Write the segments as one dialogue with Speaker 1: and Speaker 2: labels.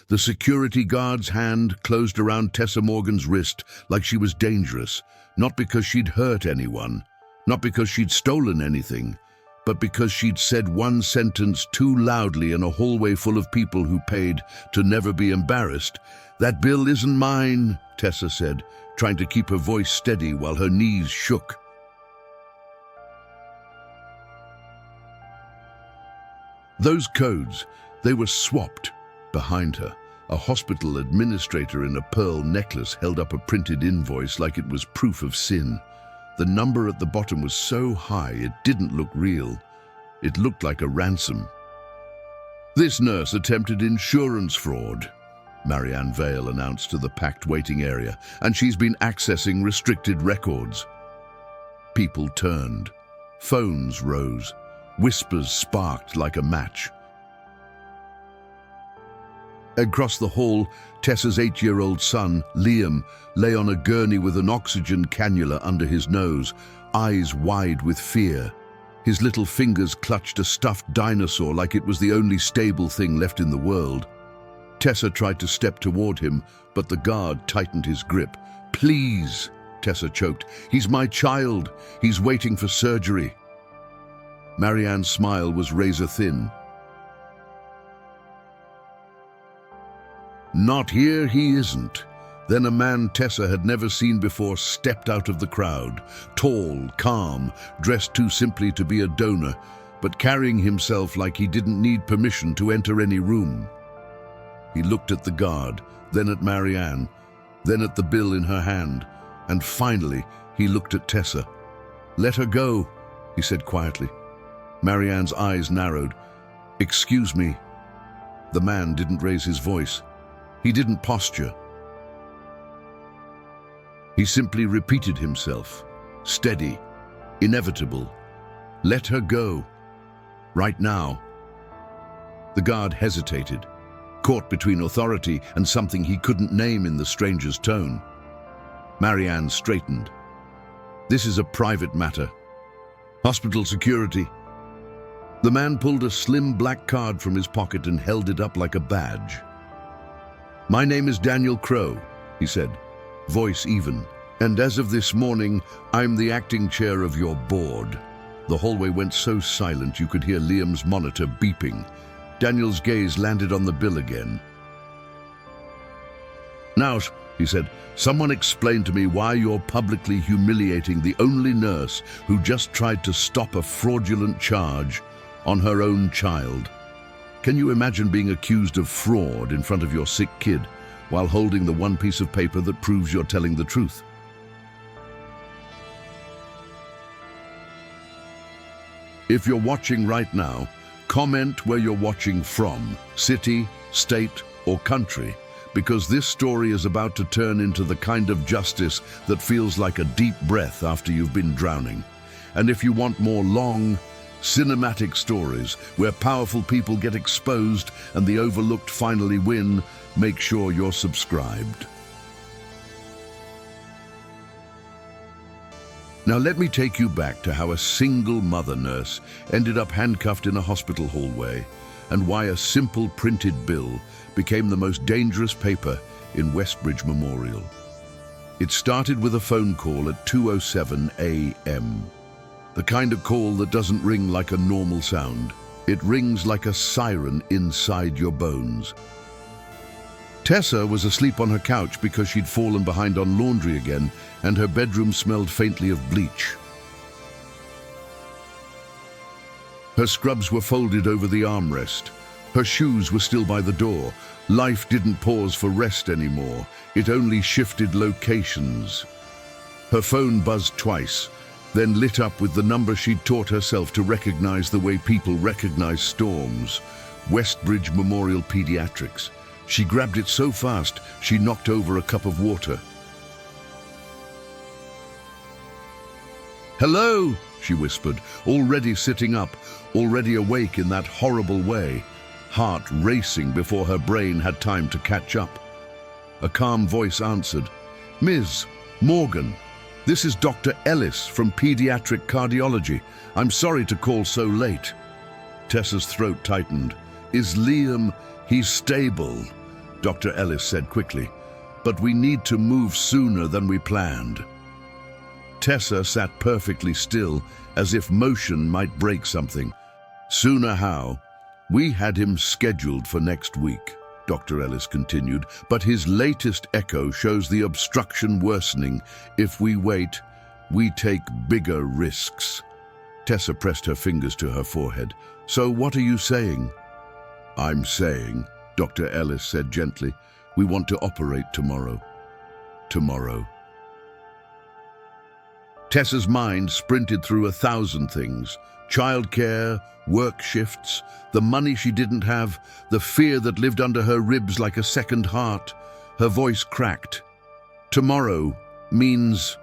Speaker 1: The security guard's hand closed around Tessa Morgan's wrist like she was dangerous, not because she'd hurt anyone, not because she'd stolen anything, but because she'd said one sentence too loudly in a hallway full of people who paid to never be embarrassed. "That bill isn't mine," Tessa said, trying to keep her voice steady while her knees shook. Those codes, they were swapped. Behind her, a hospital administrator in a pearl necklace held up a printed invoice like it was proof of sin. The number at the bottom was so high it didn't look real. It looked like a ransom. "This nurse attempted insurance fraud," Marianne Vale announced to the packed waiting area, "and she's been accessing restricted records." People turned. Phones rose. Whispers sparked like a match. Across the hall, Tessa's 8-year-old son, Liam, lay on a gurney with an oxygen cannula under his nose, eyes wide with fear. His little fingers clutched a stuffed dinosaur like it was the only stable thing left in the world. Tessa tried to step toward him, but the guard tightened his grip. "Please," Tessa choked. "He's my child. He's waiting for surgery." Marianne's smile was razor-thin. "Not here he isn't." Then a man Tessa had never seen before stepped out of the crowd, tall, calm, dressed too simply to be a donor, but carrying himself like he didn't need permission to enter any room. He looked at the guard, then at Marianne, then at the bill in her hand, and finally he looked at Tessa. "Let her go," he said quietly. Marianne's eyes narrowed. "Excuse me." The man didn't raise his voice. He didn't posture. He simply repeated himself, steady, inevitable. "Let her go. Right now." The guard hesitated, caught between authority and something he couldn't name in the stranger's tone. Marianne straightened. "This is a private matter. Hospital security." The man pulled a slim black card from his pocket and held it up like a badge. "My name is Daniel Crow," he said, voice even. "And as of this morning, I'm the acting chair of your board." The hallway went so silent you could hear Liam's monitor beeping. Daniel's gaze landed on the bill again. "Now," he said, "someone explain to me why you're publicly humiliating the only nurse who just tried to stop a fraudulent charge on her own child. Can you imagine being accused of fraud in front of your sick kid while holding the one piece of paper that proves you're telling the truth?" If you're watching right now, comment where you're watching from, city, state, or country, because this story is about to turn into the kind of justice that feels like a deep breath after you've been drowning. And if you want more long, cinematic stories where powerful people get exposed and the overlooked finally win, make sure you're subscribed. Now let me take you back to how a single mother nurse ended up handcuffed in a hospital hallway, and why a simple printed bill became the most dangerous paper in Westbridge Memorial. It started with a phone call at 2:07 a.m. The kind of call that doesn't ring like a normal sound. It rings like a siren inside your bones. Tessa was asleep on her couch because she'd fallen behind on laundry again, and her bedroom smelled faintly of bleach. Her scrubs were folded over the armrest. Her shoes were still by the door. Life didn't pause for rest anymore. It only shifted locations. Her phone buzzed twice, then lit up with the number she'd taught herself to recognize the way people recognize storms. Westbridge Memorial Pediatrics. She grabbed it so fast, she knocked over a cup of water. "Hello," she whispered, already sitting up, already awake in that horrible way, heart racing before her brain had time to catch up. A calm voice answered, "Ms. Morgan, this is Dr. Ellis from Pediatric Cardiology. I'm sorry to call so late." Tessa's throat tightened. "Is Liam, he's stable?" Dr. Ellis said quickly, "but we need to move sooner than we planned." Tessa sat perfectly still, as if motion might break something. "Sooner how? We had him scheduled for next week," Dr. Ellis continued, "but his latest echo shows the obstruction worsening. If we wait, we take bigger risks." Tessa pressed her fingers to her forehead. "So what are you saying?" "I'm saying," Dr. Ellis said gently, "we want to operate tomorrow." Tomorrow. Tessa's mind sprinted through 1,000 things. Childcare, work shifts, the money she didn't have, the fear that lived under her ribs like a second heart. Her voice cracked. "Tomorrow means...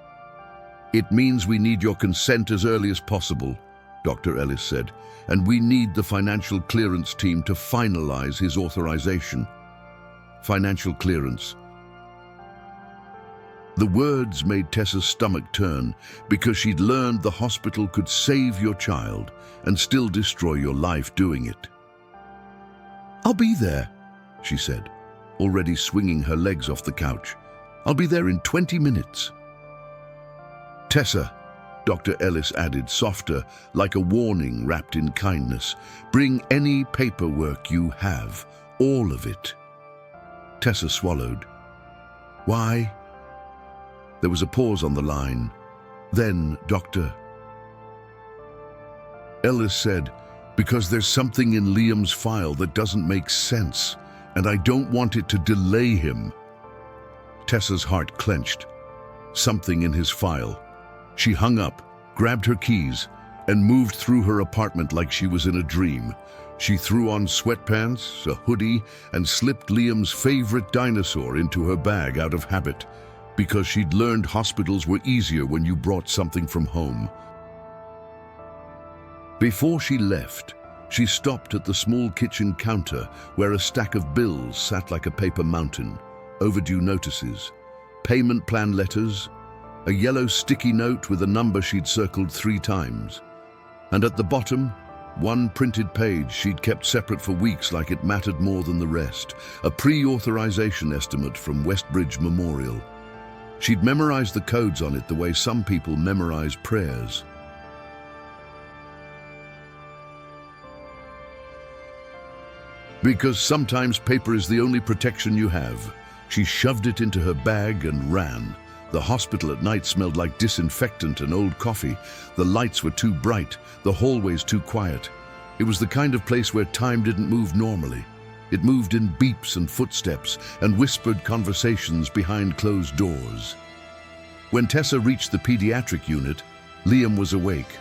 Speaker 1: It means we need your consent as early as possible," Dr. Ellis said, "and we need the financial clearance team to finalize his authorization." Financial clearance. The words made Tessa's stomach turn, because she'd learned the hospital could save your child and still destroy your life doing it. "I'll be there," she said, already swinging her legs off the couch. "I'll be there in 20 minutes. "Tessa," Dr. Ellis added, softer, like a warning wrapped in kindness, "bring any paperwork you have, all of it." Tessa swallowed. "Why?" There was a pause on the line. Then Dr. Ellis said, "Because there's something in Liam's file that doesn't make sense, and I don't want it to delay him." Tessa's heart clenched. Something in his file. She hung up, grabbed her keys, and moved through her apartment like she was in a dream. She threw on sweatpants, a hoodie, and slipped Liam's favorite dinosaur into her bag out of habit, because she'd learned hospitals were easier when you brought something from home. Before she left, she stopped at the small kitchen counter where a stack of bills sat like a paper mountain, overdue notices, payment plan letters, a yellow sticky note with a number she'd circled 3 times, and at the bottom, one printed page she'd kept separate for weeks like it mattered more than the rest, a pre-authorization estimate from Westbridge Memorial. She'd memorized the codes on it the way some people memorize prayers. Because sometimes paper is the only protection you have. She shoved it into her bag and ran. The hospital at night smelled like disinfectant and old coffee. The lights were too bright, the hallways too quiet. It was the kind of place where time didn't move normally. It moved in beeps and footsteps and whispered conversations behind closed doors. When Tessa reached the pediatric unit, Liam was awake.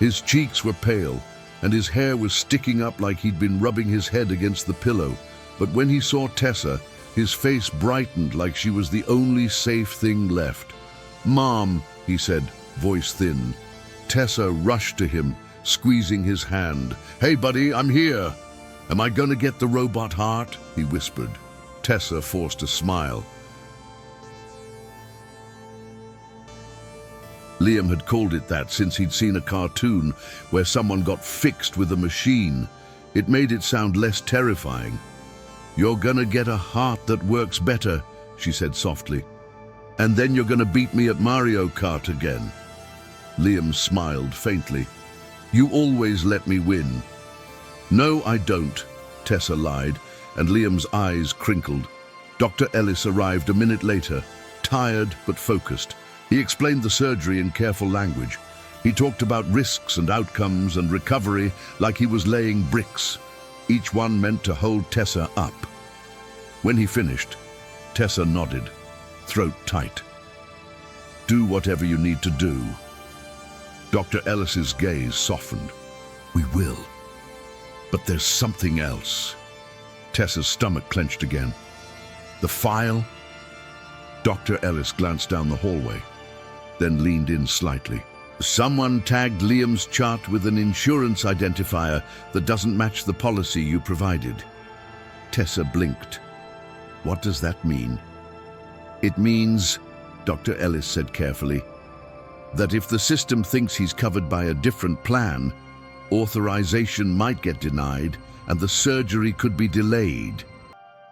Speaker 1: His cheeks were pale, and his hair was sticking up like he'd been rubbing his head against the pillow. But when he saw Tessa, his face brightened like she was the only safe thing left. "Mom," he said, voice thin. Tessa rushed to him, squeezing his hand. "Hey, buddy, I'm here." "Am I gonna get the robot heart?" he whispered. Tessa forced a smile. Liam had called it that since he'd seen a cartoon where someone got fixed with a machine. It made it sound less terrifying. "You're gonna get a heart that works better," she said softly. "And then you're gonna beat me at Mario Kart again." Liam smiled faintly. "You always let me win." "No, I don't," Tessa lied, and Liam's eyes crinkled. Dr. Ellis arrived a minute later, tired but focused. He explained the surgery in careful language. He talked about risks and outcomes and recovery like he was laying bricks, each one meant to hold Tessa up. When he finished, Tessa nodded, throat tight. "Do whatever you need to do." Dr. Ellis's gaze softened. "We will. But there's something else." Tessa's stomach clenched again. "The file?" Dr. Ellis glanced down the hallway, then leaned in slightly. "Someone tagged Liam's chart with an insurance identifier that doesn't match the policy you provided." Tessa blinked. "What does that mean?" "It means," Dr. Ellis said carefully, "that if the system thinks he's covered by a different plan, Authorization might get denied, and the surgery could be delayed.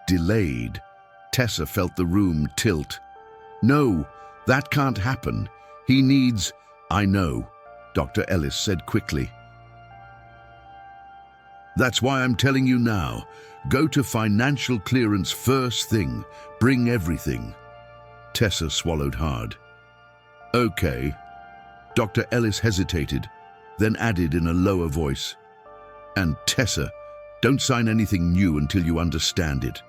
Speaker 1: Delayed. Tessa felt the room tilt. No, that can't happen. He needs... I know, Dr. Ellis said quickly. That's why I'm telling you now. Go to financial clearance first thing. Bring everything. Tessa swallowed hard. Okay. Dr. Ellis hesitated, then added in a lower voice. And Tessa, don't sign anything new until you understand it.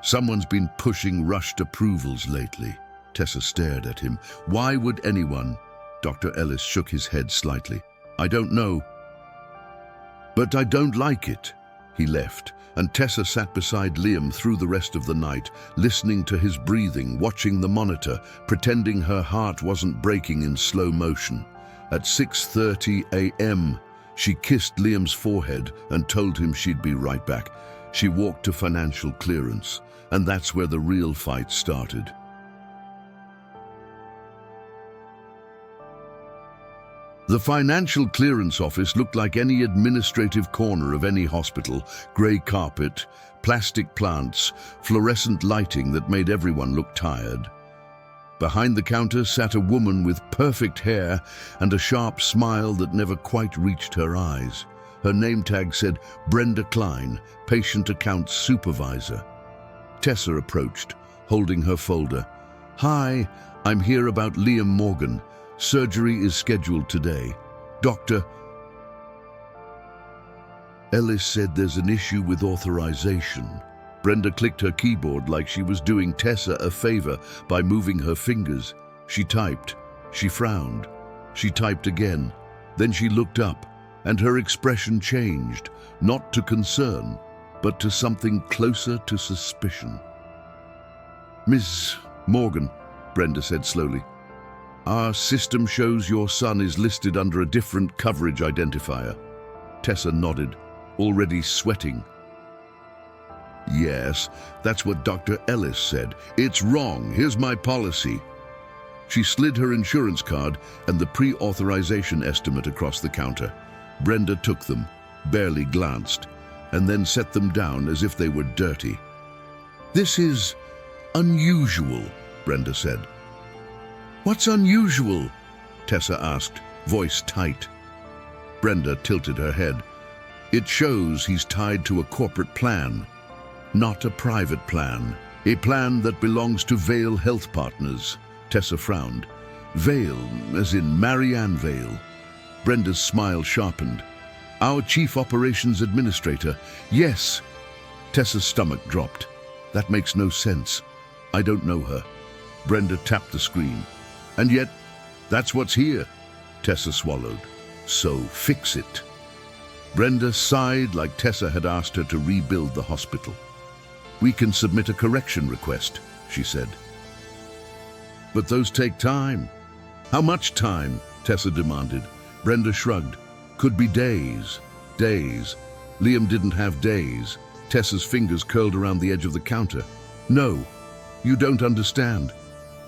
Speaker 1: Someone's been pushing rushed approvals lately. Tessa stared at him. Why would anyone? Dr. Ellis shook his head slightly. I don't know. But I don't like it. He left, and Tessa sat beside Liam through the rest of the night, listening to his breathing, watching the monitor, pretending her heart wasn't breaking in slow motion. At 6:30 a.m., she kissed Liam's forehead and told him she'd be right back. She walked to financial clearance, and that's where the real fight started. The financial clearance office looked like any administrative corner of any hospital. Grey carpet, plastic plants, fluorescent lighting that made everyone look tired. Behind the counter sat a woman with perfect hair and a sharp smile that never quite reached her eyes. Her name tag said Brenda Klein, Patient Accounts Supervisor. Tessa approached, holding her folder. Hi, I'm here about Liam Morgan. Surgery is scheduled today. Dr. Ellis said there's an issue with authorization. Brenda clicked her keyboard like she was doing Tessa a favor by moving her fingers. She typed. She frowned. She typed again. Then she looked up, and her expression changed, not to concern, but to something closer to suspicion. Ms. Morgan, Brenda said slowly. Our system shows your son is listed under a different coverage identifier. Tessa nodded, already sweating. Yes, that's what Dr. Ellis said. It's wrong. Here's my policy. She slid her insurance card and the pre-authorization estimate across the counter. Brenda took them, barely glanced, and then set them down as if they were dirty. This is unusual, Brenda said. What's unusual? Tessa asked, voice tight. Brenda tilted her head. It shows he's tied to a corporate plan, not a private plan. A plan that belongs to Vale Health Partners. Tessa frowned. Vale, as in Marianne Vale. Brenda's smile sharpened. Our Chief Operations Administrator. Yes. Tessa's stomach dropped. That makes no sense. I don't know her. Brenda tapped the screen. And yet, that's what's here. Tessa swallowed. So fix it. Brenda sighed like Tessa had asked her to rebuild the hospital. We can submit a correction request, she said. But those take time. How much time? Tessa demanded. Brenda shrugged. Could be days. Days. Liam didn't have days. Tessa's fingers curled around the edge of the counter. No, you don't understand.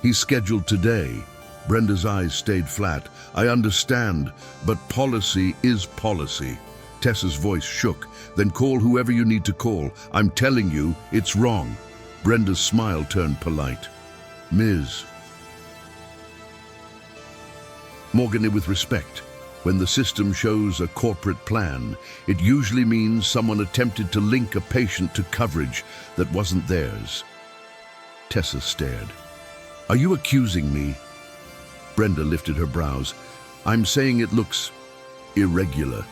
Speaker 1: He's scheduled today. Brenda's eyes stayed flat. I understand, but policy is policy. Tessa's voice shook. Then call whoever you need to call. I'm telling you, it's wrong. Brenda's smile turned polite. Ms. Morgan, with respect, when the system shows a corporate plan, it usually means someone attempted to link a patient to coverage that wasn't theirs. Tessa stared. Are you accusing me? Brenda lifted her brows. I'm saying it looks irregular.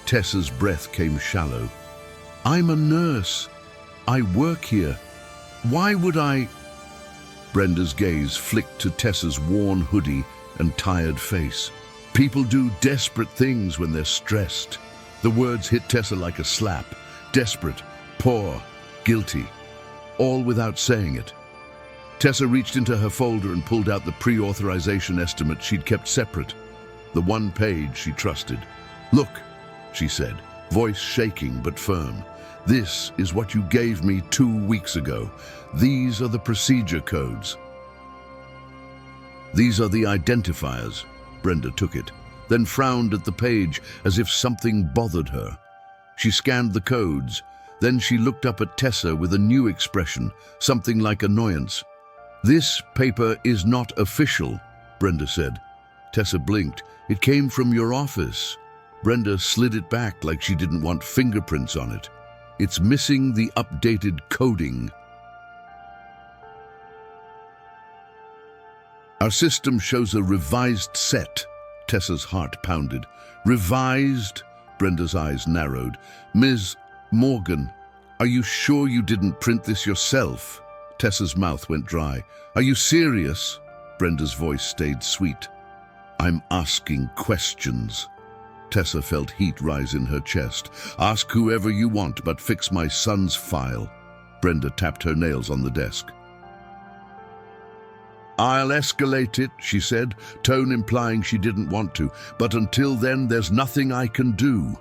Speaker 1: Tessa's breath came shallow. I'm a nurse. I work here. Why would I? Brenda's gaze flicked to Tessa's worn hoodie and tired face. People do desperate things when they're stressed. The words hit Tessa like a slap. Desperate, poor, guilty, all without saying it. Tessa reached into her folder and pulled out the pre-authorization estimate she'd kept separate, the one page she trusted. Look, she said, voice shaking but firm. This is what you gave me 2 weeks ago. These are the procedure codes. These are the identifiers. Brenda took it. then frowned at the page as if something bothered her. She scanned the codes. Then she looked up at Tessa with a new expression, something like annoyance. "This paper is not official," Brenda said. Tessa blinked. "It came from your office." Brenda slid it back like she didn't want fingerprints on it. "It's missing the updated coding." "Our system shows a revised set." Tessa's heart pounded. "Revised?" Brenda's eyes narrowed. "Ms. Morgan, are you sure you didn't print this yourself?" Tessa's mouth went dry. "Are you serious?" Brenda's voice stayed sweet. "I'm asking questions." Tessa felt heat rise in her chest. "Ask whoever you want, but fix my son's file." Brenda tapped her nails on the desk. "I'll escalate it," she said, tone implying she didn't want to. "But until then, there's nothing I can do."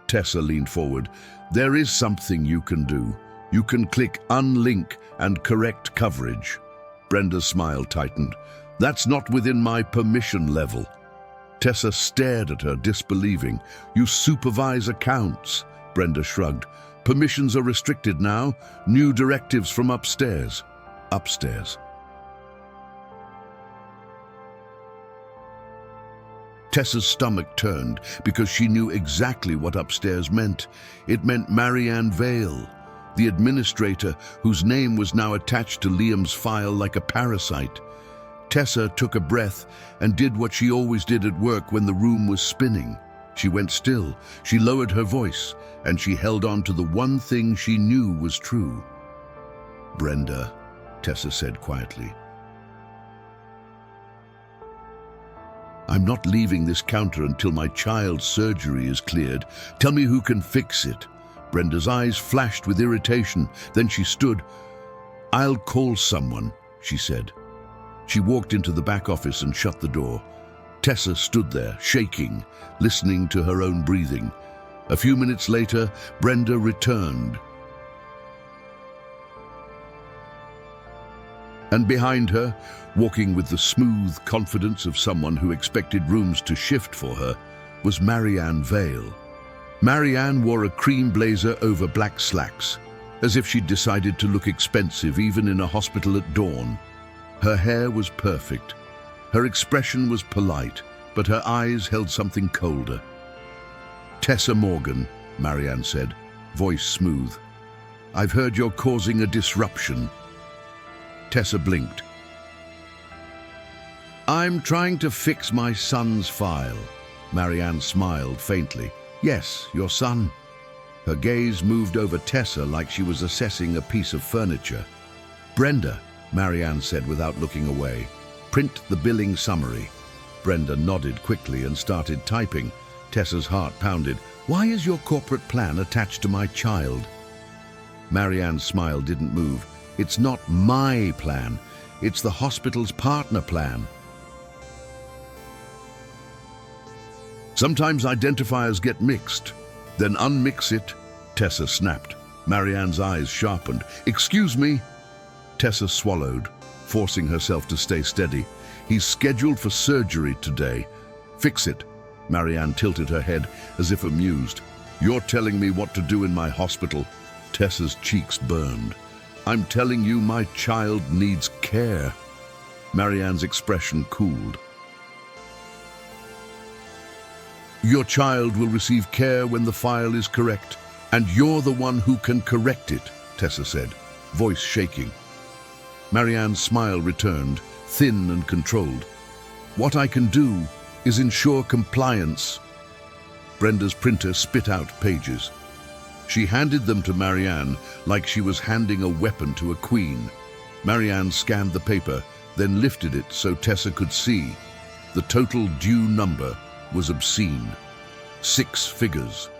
Speaker 1: Tessa leaned forward. "There is something you can do. You can click unlink and correct coverage." Brenda's smile tightened. "That's not within my permission level." Tessa stared at her, disbelieving. "You supervise accounts." Brenda shrugged. "Permissions are restricted now. New directives from upstairs." Upstairs. Tessa's stomach turned because she knew exactly what upstairs meant. It meant Marianne Vale, the administrator whose name was now attached to Liam's file like a parasite. Tessa took a breath and did what she always did at work when the room was spinning. She went still, she lowered her voice, and she held on to the one thing she knew was true. "Brenda," Tessa said quietly, "I'm not leaving this counter until my child's surgery is cleared. Tell me who can fix it." Brenda's eyes flashed with irritation. Then she stood. "I'll call someone," she said. She walked into the back office and shut the door. Tessa stood there, shaking, listening to her own breathing. A few minutes later, Brenda returned. And behind her, walking with the smooth confidence of someone who expected rooms to shift for her, was Marianne Vale. Marianne wore a cream blazer over black slacks, as if she'd decided to look expensive even in a hospital at dawn. Her hair was perfect. Her expression was polite, but her eyes held something colder. "Tessa Morgan," Marianne said, voice smooth. "I've heard you're causing a disruption." Tessa blinked. "I'm trying to fix my son's file." Marianne smiled faintly. "Yes, your son." Her gaze moved over Tessa like she was assessing a piece of furniture. "Brenda," Marianne said without looking away, "print the billing summary." Brenda nodded quickly and started typing. Tessa's heart pounded. "Why is your corporate plan attached to my child?" Marianne's smile didn't move. "It's not my plan. It's the hospital's partner plan." "Sometimes identifiers get mixed. Then unmix it," Tessa snapped. Marianne's eyes sharpened. "Excuse me." Tessa swallowed, forcing herself to stay steady. "He's scheduled for surgery today. Fix it." Marianne tilted her head as if amused. "You're telling me what to do in my hospital?" Tessa's cheeks burned. "I'm telling you my child needs care." Marianne's expression cooled. "Your child will receive care when the file is correct, and you're the one who can correct it," Tessa said, voice shaking. Marianne's smile returned, thin and controlled. "What I can do is ensure compliance." Brenda's printer spit out pages. She handed them to Marianne like she was handing a weapon to a queen. Marianne scanned the paper, then lifted it so Tessa could see. The total due number was obscene. 6 figures.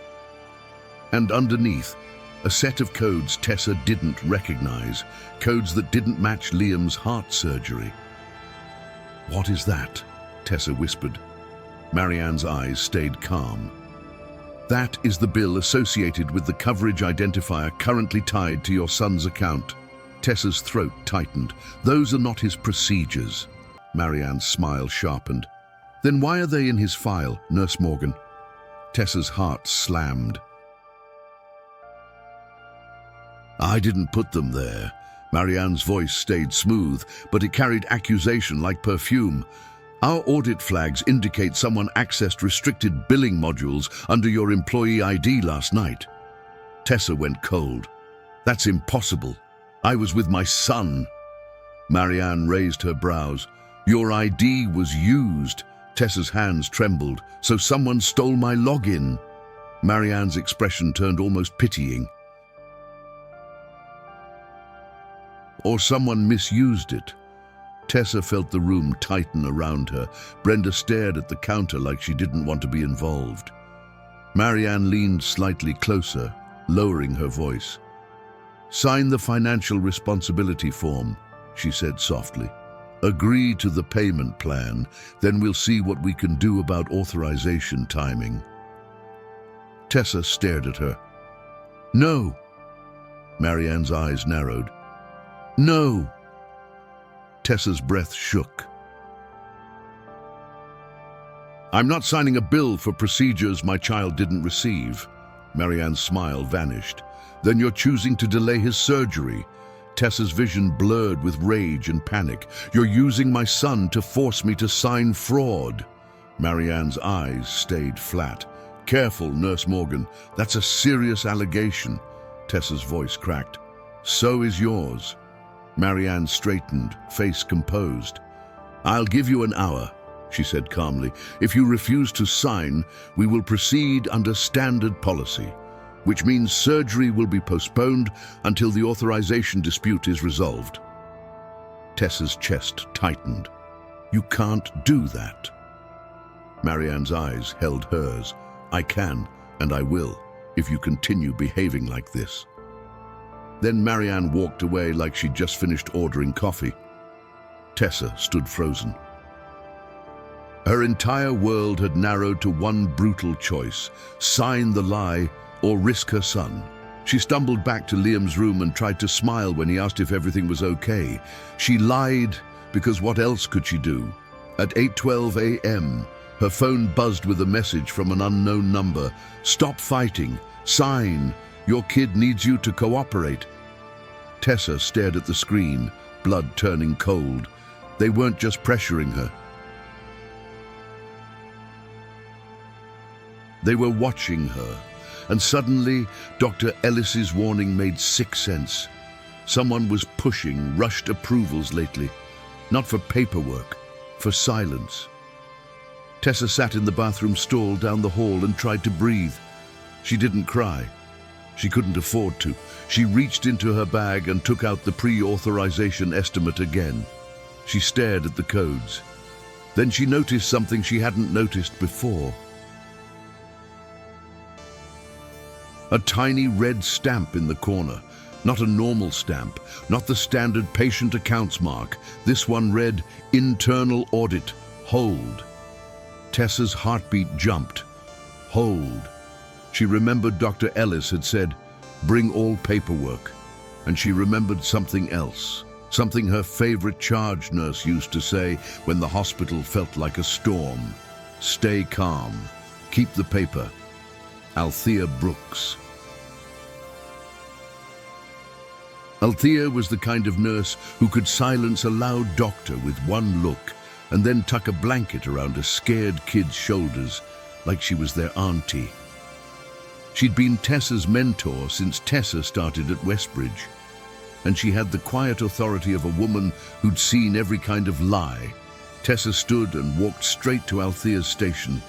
Speaker 1: And underneath, a set of codes Tessa didn't recognize, codes that didn't match Liam's heart surgery. "What is that?" Tessa whispered. Marianne's eyes stayed calm. "That is the bill associated with the coverage identifier currently tied to your son's account." Tessa's throat tightened. "Those are not his procedures." Marianne's smile sharpened. Then why are they in his file, Nurse Morgan? Tessa's heart slammed. I didn't put them there. Marianne's voice stayed smooth, but it carried accusation like perfume. Our audit flags indicate someone accessed restricted billing modules under your employee ID last night. Tessa went cold. That's impossible. I was with my son. Marianne raised her brows. Your ID was used. Tessa's hands trembled. So someone stole my login. Marianne's expression turned almost pitying. Or someone misused it. Tessa felt the room tighten around her. Brenda stared at the counter like she didn't want to be involved. Marianne leaned slightly closer, lowering her voice. Sign the financial responsibility form, she said softly. Agree to the payment plan, then we'll see what we can do about authorization timing. Tessa stared at her. No. Marianne's eyes narrowed. No. Tessa's breath shook. I'm not signing a bill for procedures my child didn't receive. Marianne's smile vanished. Then you're choosing to delay his surgery. Tessa's vision blurred with rage and panic. You're using my son to force me to sign fraud. Marianne's eyes stayed flat. Careful, Nurse Morgan. That's a serious allegation. Tessa's voice cracked. So is yours. Marianne straightened, face composed. I'll give you an hour, she said calmly. If you refuse to sign, we will proceed under standard policy, which means surgery will be postponed until the authorization dispute is resolved. Tessa's chest tightened. You can't do that. Marianne's eyes held hers. I can, and I will, if you continue behaving like this. Then Marianne walked away like she'd just finished ordering coffee. Tessa stood frozen. Her entire world had narrowed to one brutal choice: sign the lie or risk her son. She stumbled back to Liam's room and tried to smile when he asked if everything was okay. She lied because what else could she do? At 8:12 a.m., her phone buzzed with a message from an unknown number. Stop fighting. Sign. Your kid needs you to cooperate. Tessa stared at the screen, blood turning cold. They weren't just pressuring her. They were watching her. And suddenly, Dr. Ellis's warning made sick sense. Someone was pushing rushed approvals lately. Not for paperwork, for silence. Tessa sat in the bathroom stall down the hall and tried to breathe. She didn't cry. She couldn't afford to. She reached into her bag and took out the pre-authorization estimate again. She stared at the codes. Then she noticed something she hadn't noticed before. A tiny red stamp in the corner. Not a normal stamp, not the standard patient accounts mark. This one read, Internal Audit, Hold. Tessa's heartbeat jumped. Hold. She remembered Dr. Ellis had said, bring all paperwork. And she remembered something else, something her favorite charge nurse used to say when the hospital felt like a storm. Stay calm. Keep the paper. Althea Brooks. Althea was the kind of nurse who could silence a loud doctor with one look and then tuck a blanket around a scared kid's shoulders like she was their auntie. She'd been Tessa's mentor since Tessa started at Westbridge, and she had the quiet authority of a woman who'd seen every kind of lie. Tessa stood and walked straight to Althea's station.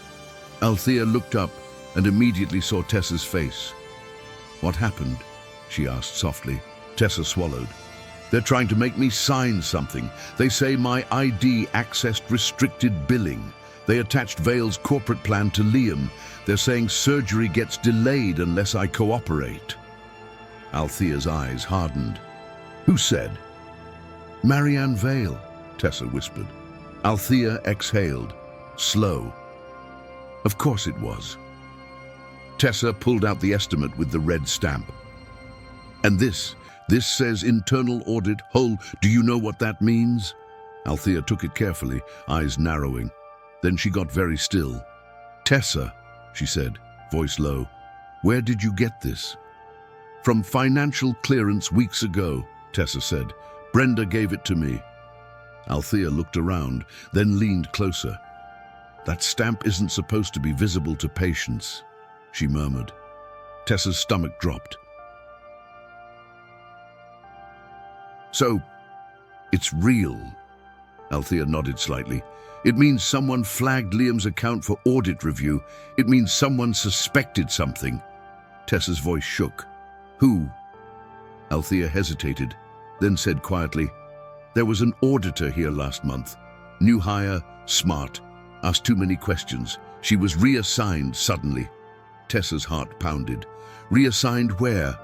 Speaker 1: Althea looked up and immediately saw Tessa's face. What happened? She asked softly. Tessa swallowed. They're trying to make me sign something. They say my ID accessed restricted billing. They attached Vale's corporate plan to Liam. They're saying surgery gets delayed unless I cooperate. Althea's eyes hardened. Who said? Marianne Vale, Tessa whispered. Althea exhaled, slow. Of course it was. Tessa pulled out the estimate with the red stamp. And this says internal audit, hold. Do you know what that means? Althea took it carefully, eyes narrowing. Then she got very still. "Tessa," she said, voice low, "where did you get this?" "From financial clearance weeks ago," Tessa said. "Brenda gave it to me." Althea looked around, then leaned closer. "That stamp isn't supposed to be visible to patients," she murmured. Tessa's stomach dropped. "So, it's real?" Althea nodded slightly. "It means someone flagged Liam's account for audit review. It means someone suspected something." Tessa's voice shook. "Who?" Althea hesitated, then said quietly, "There was an auditor here last month. New hire, smart, asked too many questions. She was reassigned suddenly." Tessa's heart pounded. "Reassigned where?"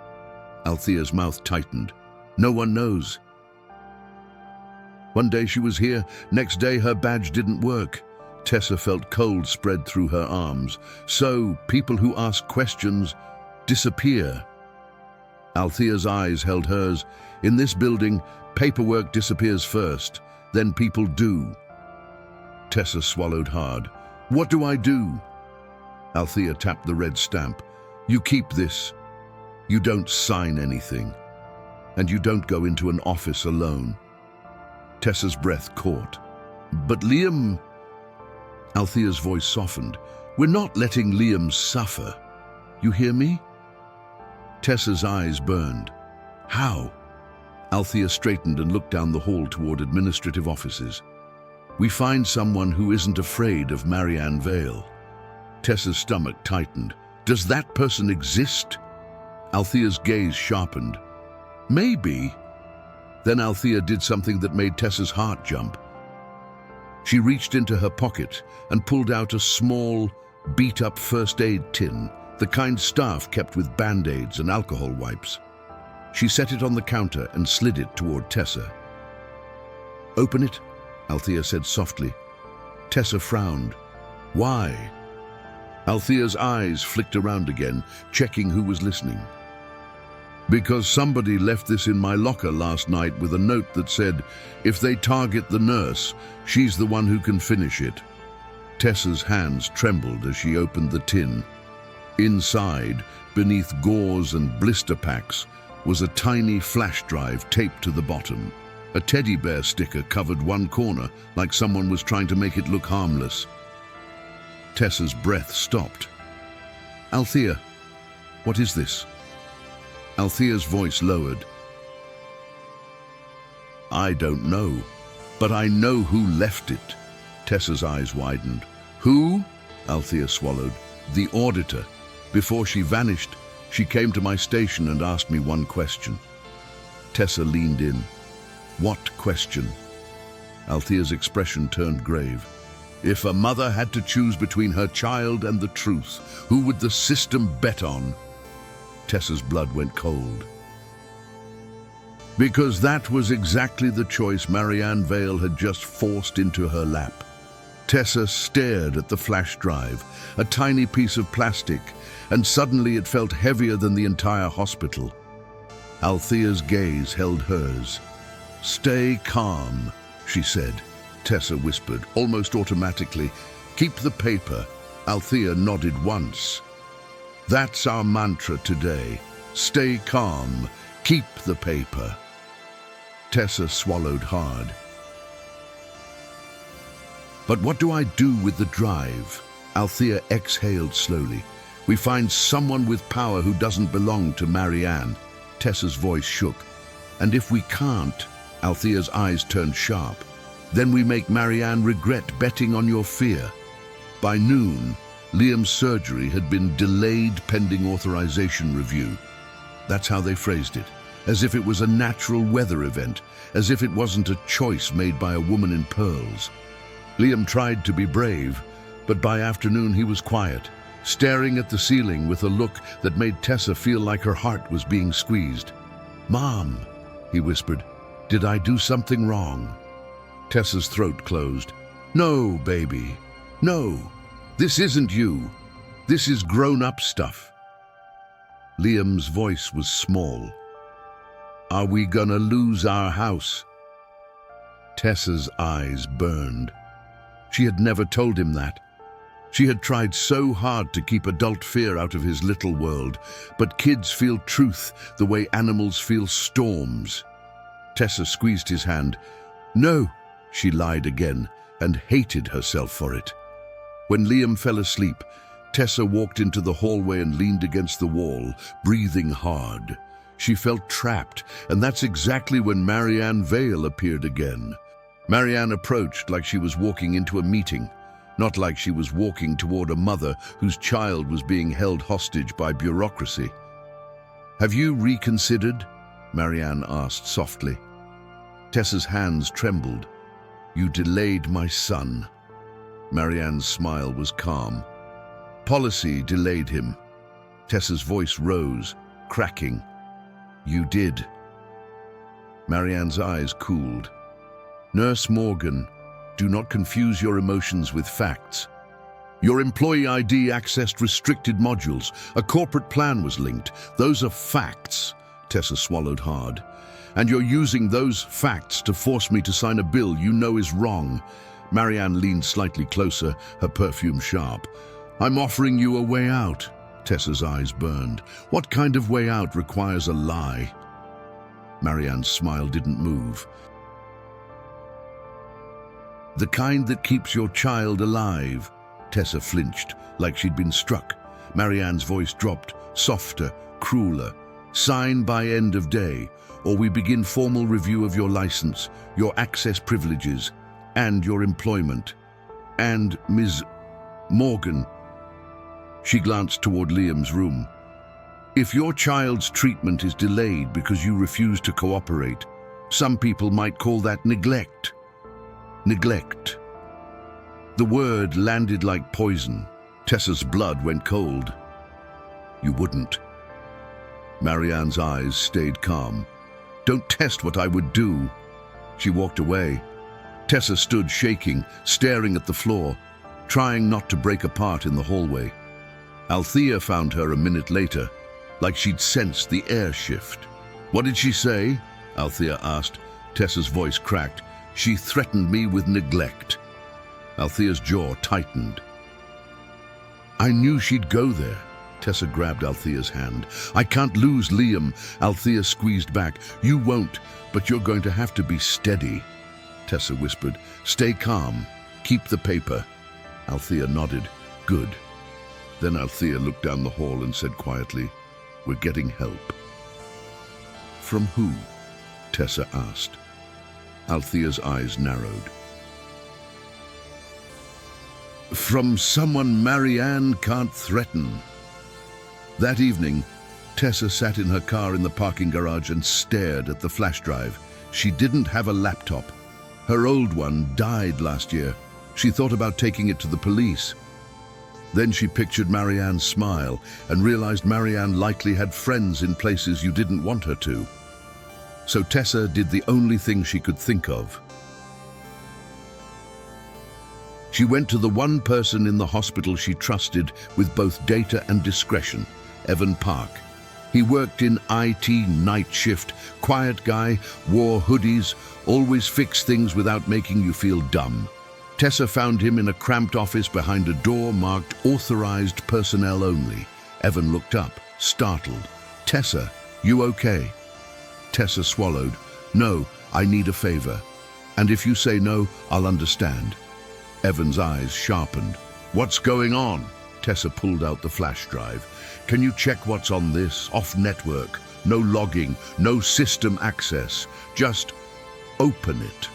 Speaker 1: Althea's mouth tightened. "No one knows. One day she was here, next day her badge didn't work." Tessa felt cold spread through her arms. "So, people who ask questions disappear." Althea's eyes held hers. "In this building, paperwork disappears first, then people do." Tessa swallowed hard. "What do I do?" Althea tapped the red stamp. "You keep this. You don't sign anything. And you don't go into an office alone." Tessa's breath caught. "But Liam..." Althea's voice softened. "We're not letting Liam suffer. You hear me?" Tessa's eyes burned. "How?" Althea straightened and looked down the hall toward administrative offices. "We find someone who isn't afraid of Marianne Vale." Tessa's stomach tightened. "Does that person exist?" Althea's gaze sharpened. "Maybe." Then Althea did something that made Tessa's heart jump. She reached into her pocket and pulled out a small, beat-up first aid tin, the kind staff kept with band-aids and alcohol wipes. She set it on the counter and slid it toward Tessa. "Open it," Althea said softly. Tessa frowned. "Why?" Althea's eyes flicked around again, checking who was listening. "Because somebody left this in my locker last night with a note that said, if they target the nurse, she's the one who can finish it." Tessa's hands trembled as she opened the tin. Inside, beneath gauze and blister packs, was a tiny flash drive taped to the bottom. A teddy bear sticker covered one corner, like someone was trying to make it look harmless. Tessa's breath stopped. "Althea, what is this?" Althea's voice lowered. "I don't know, but I know who left it." Tessa's eyes widened. "Who?" Althea swallowed. "The auditor. Before she vanished, she came to my station and asked me one question." Tessa leaned in. "What question?" Althea's expression turned grave. "If a mother had to choose between her child and the truth, who would the system bet on?" Tessa's blood went cold. Because that was exactly the choice Marianne Vale had just forced into her lap. Tessa stared at the flash drive, a tiny piece of plastic, and suddenly it felt heavier than the entire hospital. Althea's gaze held hers. "Stay calm," she said. Tessa whispered, almost automatically. "Keep the paper." Althea nodded once. "That's our mantra today. Stay calm. Keep the paper." Tessa swallowed hard. "But what do I do with the drive?" Althea exhaled slowly. "We find someone with power who doesn't belong to Marianne." Tessa's voice shook. "And if we can't," Althea's eyes turned sharp, "then we make Marianne regret betting on your fear." By noon, Liam's surgery had been delayed pending authorization review. That's how they phrased it, as if it was a natural weather event, as if it wasn't a choice made by a woman in pearls. Liam tried to be brave, but by afternoon he was quiet, staring at the ceiling with a look that made Tessa feel like her heart was being squeezed. "Mom," he whispered, "did I do something wrong?" Tessa's throat closed. "No, baby. No. This isn't you. This is grown-up stuff." Liam's voice was small. "Are we gonna lose our house?" Tessa's eyes burned. She had never told him that. She had tried so hard to keep adult fear out of his little world, but kids feel truth the way animals feel storms. Tessa squeezed his hand. "No," she lied again, and hated herself for it. When Liam fell asleep, Tessa walked into the hallway and leaned against the wall, breathing hard. She felt trapped, and that's exactly when Marianne Vale appeared again. Marianne approached like she was walking into a meeting, not like she was walking toward a mother whose child was being held hostage by bureaucracy. "Have you reconsidered?" Marianne asked softly. Tessa's hands trembled. "You delayed my son." Marianne's smile was calm. "Policy delayed him." Tessa's voice rose, cracking. "You did." Marianne's eyes cooled. "Nurse Morgan, do not confuse your emotions with facts. Your employee ID accessed restricted modules. A corporate plan was linked. Those are facts." Tessa swallowed hard. "And you're using those facts to force me to sign a bill you know is wrong." Marianne leaned slightly closer, her perfume sharp. "I'm offering you a way out." Tessa's eyes burned. "What kind of way out requires a lie?" Marianne's smile didn't move. "The kind that keeps your child alive." Tessa flinched, like she'd been struck. Marianne's voice dropped, softer, crueler. "Sign by end of day, or we begin formal review of your license, your access privileges, and your employment. And Ms. Morgan." She glanced toward Liam's room. "If your child's treatment is delayed because you refuse to cooperate, some people might call that neglect." Neglect. The word landed like poison. Tessa's blood went cold. "You wouldn't." Marianne's eyes stayed calm. "Don't test what I would do." She walked away. Tessa stood shaking, staring at the floor, trying not to break apart in the hallway. Althea found her a minute later, like she'd sensed the air shift. "What did she say?" Althea asked. Tessa's voice cracked. "She threatened me with neglect." Althea's jaw tightened. "I knew she'd go there." Tessa grabbed Althea's hand. "I can't lose Liam." Althea squeezed back. "You won't, but you're going to have to be steady." Tessa whispered. "Stay calm. Keep the paper." Althea nodded. "Good." Then Althea looked down the hall and said quietly, "We're getting help." "From who?" Tessa asked. Althea's eyes narrowed. "From someone Marianne can't threaten." That evening, Tessa sat in her car in the parking garage and stared at the flash drive. She didn't have a laptop. Her old one died last year. She thought about taking it to the police. Then she pictured Marianne's smile and realized Marianne likely had friends in places you didn't want her to. So Tessa did the only thing she could think of. She went to the one person in the hospital she trusted with both data and discretion, Evan Park. He worked in IT night shift, quiet guy, wore hoodies, always fixed things without making you feel dumb. Tessa found him in a cramped office behind a door marked "Authorized Personnel Only." Evan looked up, startled. "Tessa, you okay?" Tessa swallowed. "No, I need a favor. And if you say no, I'll understand." Evan's eyes sharpened. "What's going on?" Tessa pulled out the flash drive. "Can you check what's on this? Off network. No logging, no system access. Just open it."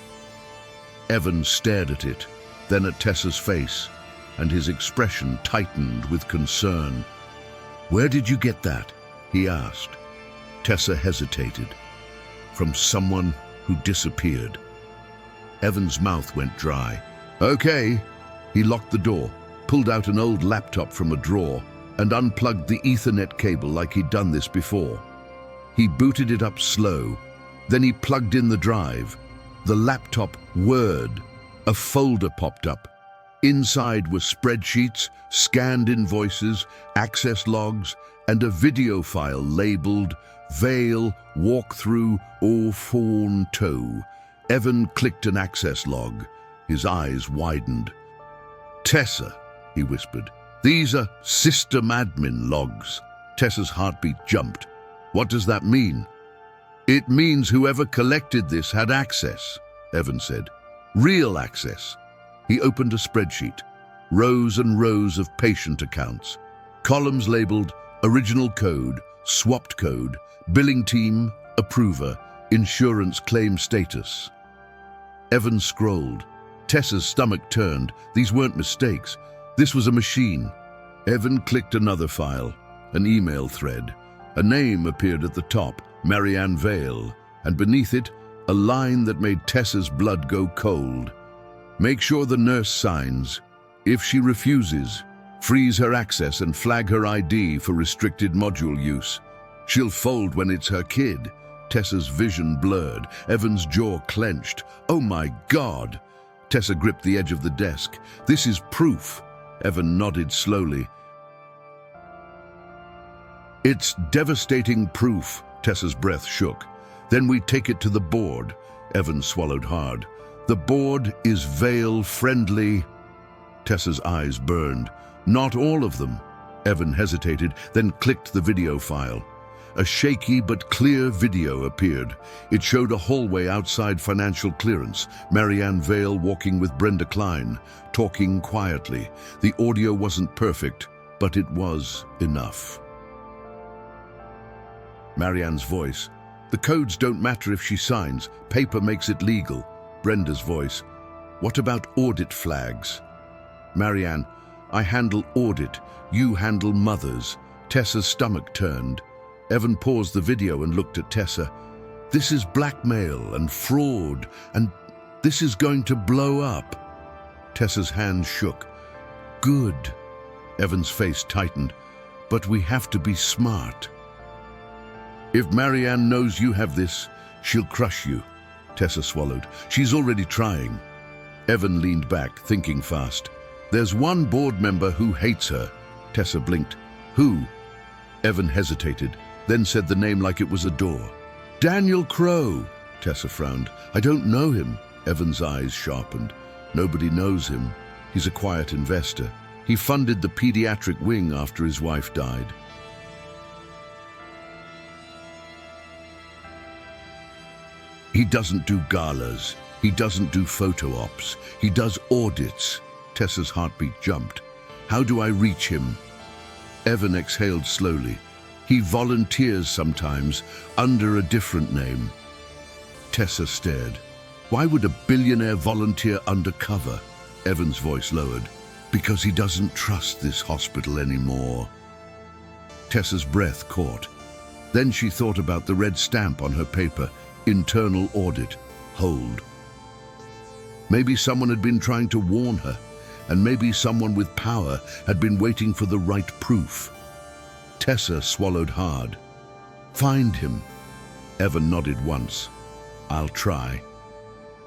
Speaker 1: Evan stared at it, then at Tessa's face, and his expression tightened with concern. "Where did you get that?" he asked. Tessa hesitated. "From someone who disappeared." Evan's mouth went dry. "Okay." He locked the door, pulled out an old laptop from a drawer, and unplugged the Ethernet cable like he'd done this before. He booted it up slow, then he plugged in the drive. The laptop whirred. A folder popped up. Inside were spreadsheets, scanned invoices, access logs, and a video file labeled "Vale Walkthrough au Fawn Toe." Evan clicked an access log. His eyes widened. Tessa, he whispered. These are system admin logs. Tessa's heartbeat jumped. What does that mean? It means whoever collected this had access, Evan said. Real access. He opened a spreadsheet. Rows and rows of patient accounts. Columns labeled original code, swapped code, billing team, approver, insurance claim status. Evan scrolled. Tessa's stomach turned. These weren't mistakes. This was a machine. Evan clicked another file, an email thread. A name appeared at the top, Marianne Vale, and beneath it, a line that made Tessa's blood go cold. Make sure the nurse signs. If she refuses, freeze her access and flag her ID for restricted module use. She'll fold when it's her kid. Tessa's vision blurred. Evan's jaw clenched. Oh my God! Tessa gripped the edge of the desk. This is proof. Evan nodded slowly. It's devastating proof. Tessa's breath shook. Then we take it to the board. Evan swallowed hard. The board is Vale-friendly. Tessa's eyes burned. Not all of them. Evan hesitated, then clicked the video file. A shaky but clear video appeared. It showed a hallway outside financial clearance. Marianne Vale walking with Brenda Klein, talking quietly. The audio wasn't perfect, but it was enough. Marianne's voice. The codes don't matter if she signs. Paper makes it legal. Brenda's voice. What about audit flags? Marianne. I handle audit. You handle mothers. Tessa's stomach turned. Evan paused the video and looked at Tessa. This is blackmail and fraud, and this is going to blow up. Tessa's hands shook. Good. Evan's face tightened. But we have to be smart. If Marianne knows you have this, she'll crush you. Tessa swallowed. She's already trying. Evan leaned back, thinking fast. There's one board member who hates her. Tessa blinked. Who? Evan hesitated, then said the name like it was a door. Daniel Crow. Tessa frowned. I don't know him. Evan's eyes sharpened. Nobody knows him. He's a quiet investor. He funded the pediatric wing after his wife died. He doesn't do galas. He doesn't do photo ops. He does audits. Tessa's heartbeat jumped. How do I reach him? Evan exhaled slowly. He volunteers sometimes, under a different name. Tessa stared. Why would a billionaire volunteer undercover? Evan's voice lowered. Because he doesn't trust this hospital anymore. Tessa's breath caught. Then she thought about the red stamp on her paper. Internal audit. Hold. Maybe someone had been trying to warn her, and maybe someone with power had been waiting for the right proof. Tessa swallowed hard. Find him. Evan nodded once. I'll try.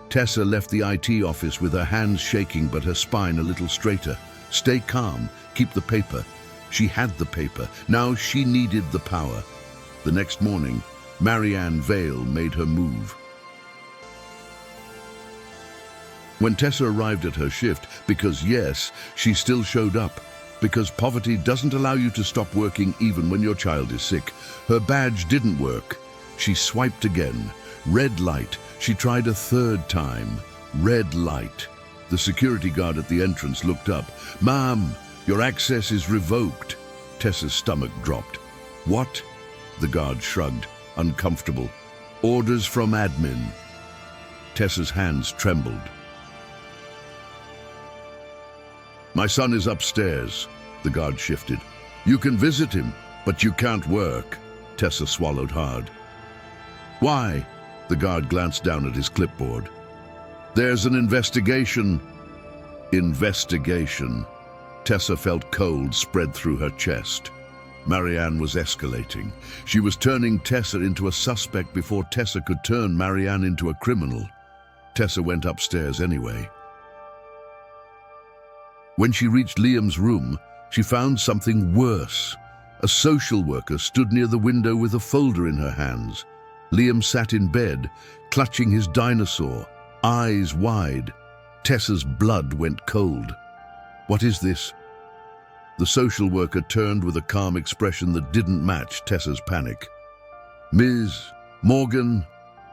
Speaker 1: Tessa left the IT office with her hands shaking but her spine a little straighter. Stay calm. Keep the paper. She had the paper. Now she needed the power. The next morning, Marianne Vale made her move. When Tessa arrived at her shift, because yes, she still showed up, because poverty doesn't allow you to stop working even when your child is sick, her badge didn't work. She swiped again. Red light. She tried a third time. Red light. The security guard at the entrance looked up. Ma'am, your access is revoked. Tessa's stomach dropped. What? The guard shrugged. Uncomfortable. Orders from admin. Tessa's hands trembled. My son is upstairs. The guard shifted. You can visit him, but you can't work. Tessa swallowed hard. Why? The guard glanced down at his clipboard. There's an investigation. Investigation. Tessa felt cold spread through her chest. Marianne was escalating. She was turning Tessa into a suspect before Tessa could turn Marianne into a criminal. Tessa went upstairs anyway. When she reached Liam's room, she found something worse. A social worker stood near the window with a folder in her hands. Liam sat in bed, clutching his dinosaur, eyes wide. Tessa's blood went cold. What is this? The social worker turned with a calm expression that didn't match Tessa's panic. Ms. Morgan,